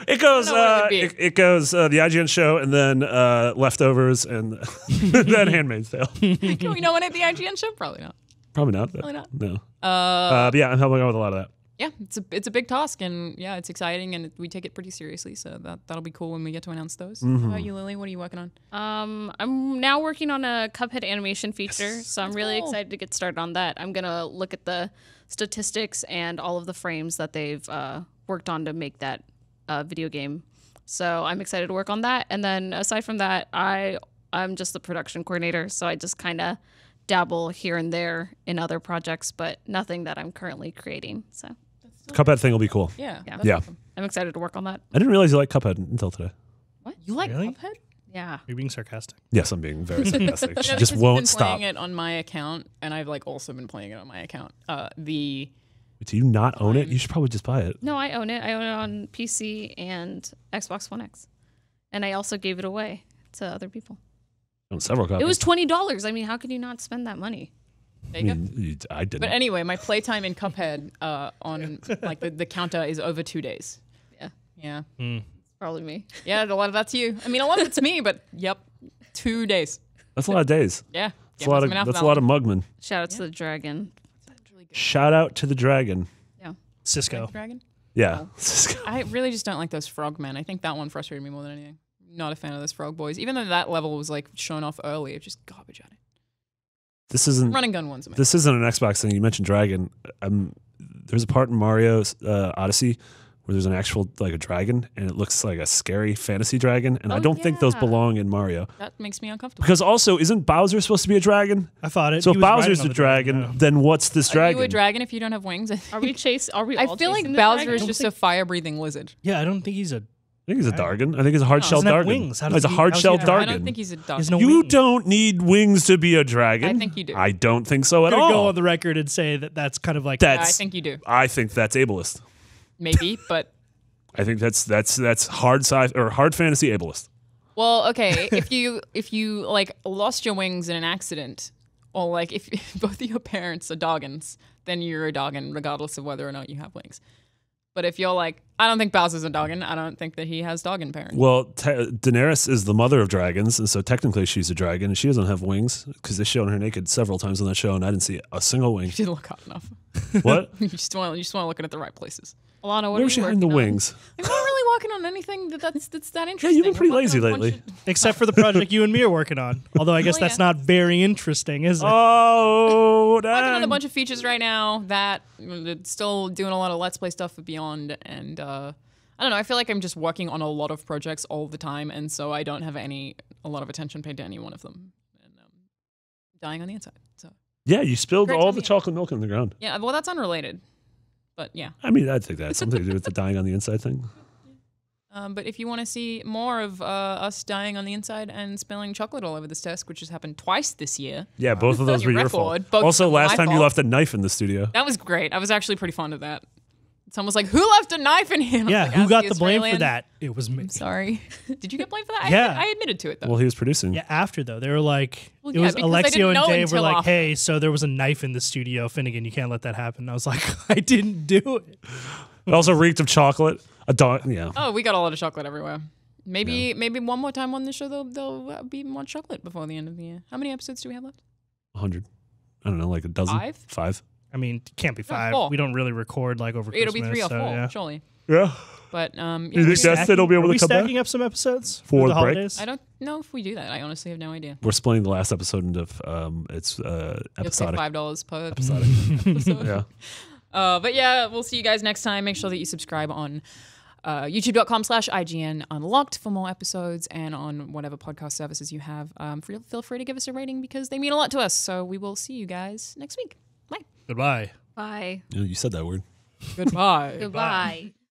It goes, I don't know what it would be. it goes the IGN show and then Leftovers and then Handmaid's Tale. Can we nominate the IGN show? Probably not. Probably not. Probably not. No. Uh, But yeah, I'm helping out with a lot of that. yeah, it's a big task, and yeah, it's exciting, and we take it pretty seriously. So that'll be cool when we get to announce those. How about you, Lily? What are you working on? I'm now working on a Cuphead animation feature, so I'm really excited to get started on that. I'm gonna look at the statistics and all of the frames that they've worked on to make that video game. So I'm excited to work on that. And then aside from that, I'm just the production coordinator, so I just kind of dabble here and there in other projects, but nothing that I'm currently creating. So Cuphead thing will be cool. Yeah. Yeah. Awesome. I'm excited to work on that. I didn't realize you liked Cuphead until today. What? You like Really? Cuphead? Yeah. You're being sarcastic. Yes, I'm being very sarcastic. She Yeah, just because won't you've been stop. playing it on my account, and I've like also been playing it on my account. Do you not own it? You should probably just buy it. No, I own it. I own it on PC and Xbox One X. And I also gave it away to other people. Own several copies. It was $20. I mean, how could you not spend that money? There you go. I didn't. But anyway, my playtime in Cuphead on like the counter is over 2 days. Yeah. Yeah. Probably me. Yeah, a lot of that's you. I mean, a lot of it's me, but yep, 2 days. That's a lot of days. Yeah. That's a lot of Mugman. Shout out to the dragon. Shout out to the dragon. Yeah. Cisco. Dragon? Yeah. I really just don't like those frogmen. I think that one frustrated me more than anything. Not a fan of those frog boys. Even though that level was like shown off early, it's just garbage at it. This isn't Running gun ones. This isn't an Xbox thing. You mentioned dragon. There's a part in Mario Odyssey where there's an actual like a dragon, and it looks like a scary fantasy dragon, and I don't think those belong in Mario. That makes me uncomfortable. Because also, isn't Bowser supposed to be a dragon? I thought it. So he if was Bowser's riding the on dragon, then what's this Are dragon? you a dragon if you don't have wings? Are we I all feel like chasing the Bowser dragon? is just a fire-breathing lizard. Yeah, I don't think he's a. I think he's a dargan. I think he's a hard-shelled Doesn't have dargan. wings. How No, he's does a he- hard-shelled how's he- dargan. I don't think he's a dog. There's no You wings. don't need wings to be a dragon. I think you do. I don't think so at I'm gonna go all. on the record and say that that's kind of like Yeah, I That's. think you do. I think that's ableist. Maybe, but I think that's hard sci or hard fantasy ableist. well, okay. if you like lost your wings in an accident, or like if both of your parents are doggans, then you're a doggan regardless of whether or not you have wings. But if you're like, I don't think Bowser's a doggan. I don't think that he has doggan parents. Well, Daenerys is the mother of dragons, and so technically she's a dragon, and she doesn't have wings because they've shown her naked several times on that show, and I didn't see a single wing. You didn't look hot enough. What? you just want to look at the right places. Alana, what Where are was she you hiding the working on? wings? I'm not really working on anything that's that interesting. Yeah, you've been pretty We're lazy working on a bunch lately. except for the project you and me are working on. Although I guess Oh, that's yeah. not very interesting, is it? Oh, Working on a dang. bunch of features right now that still doing a lot of Let's Play stuff for Beyond, and I don't know. I feel like I'm just working on a lot of projects all the time, and so I don't have a lot of attention paid to any one of them, and dying on the inside. So Yeah, you spilled Great all time the to- chocolate milk on the ground. yeah, well, that's unrelated, but yeah. I mean, I think that has something to do with the dying on the inside thing. But if you want to see more of us dying on the inside and spilling chocolate all over this desk, which has happened twice this year, Yeah, both of those were your fault. Record, both Also, of them were last my time you fault. left a knife in the studio. that was great. I was actually pretty fond of that. Someone was like, "Who left a knife in here?" And I Yeah, was like, who "As got the blame for Australian." that? It was me. I'm sorry. Did you get blamed for that? Yeah. I admitted to it though. Well, he was producing. Yeah, after though, they were like, Well, it yeah, was because I Alexio didn't and know Dave were until like, after. "Hey, so there was a knife in the studio, Finnegan. You can't let that happen." And I was like, "I didn't do it." It also reeked of chocolate. A dog. Yeah. Oh, we got a lot of chocolate everywhere. Maybe one more time on the show there'll be more chocolate before the end of the year. How many episodes do we have left? 100. I don't know, like a dozen. 5? 5. I mean, it can't be No, 5. 4. We don't really record like over It'll Christmas. be 3 or 4, so, yeah. surely. Yeah. But You think we're that's it? It'll be able Are to we come back? stacking up some episodes For the the break? holidays? I don't know if we do that. I honestly have no idea. We're splitting the last episode into it's You'll pay episodic. $5 per Episodic. episode. Yeah. But yeah, we'll see you guys next time. Make sure that you subscribe on youtube.com/IGN Unlocked for more episodes, and on whatever podcast services you have. Feel free to give us a rating because they mean a lot to us. So we will see you guys next week. Bye. Goodbye. Bye. You said that word. Goodbye. Goodbye.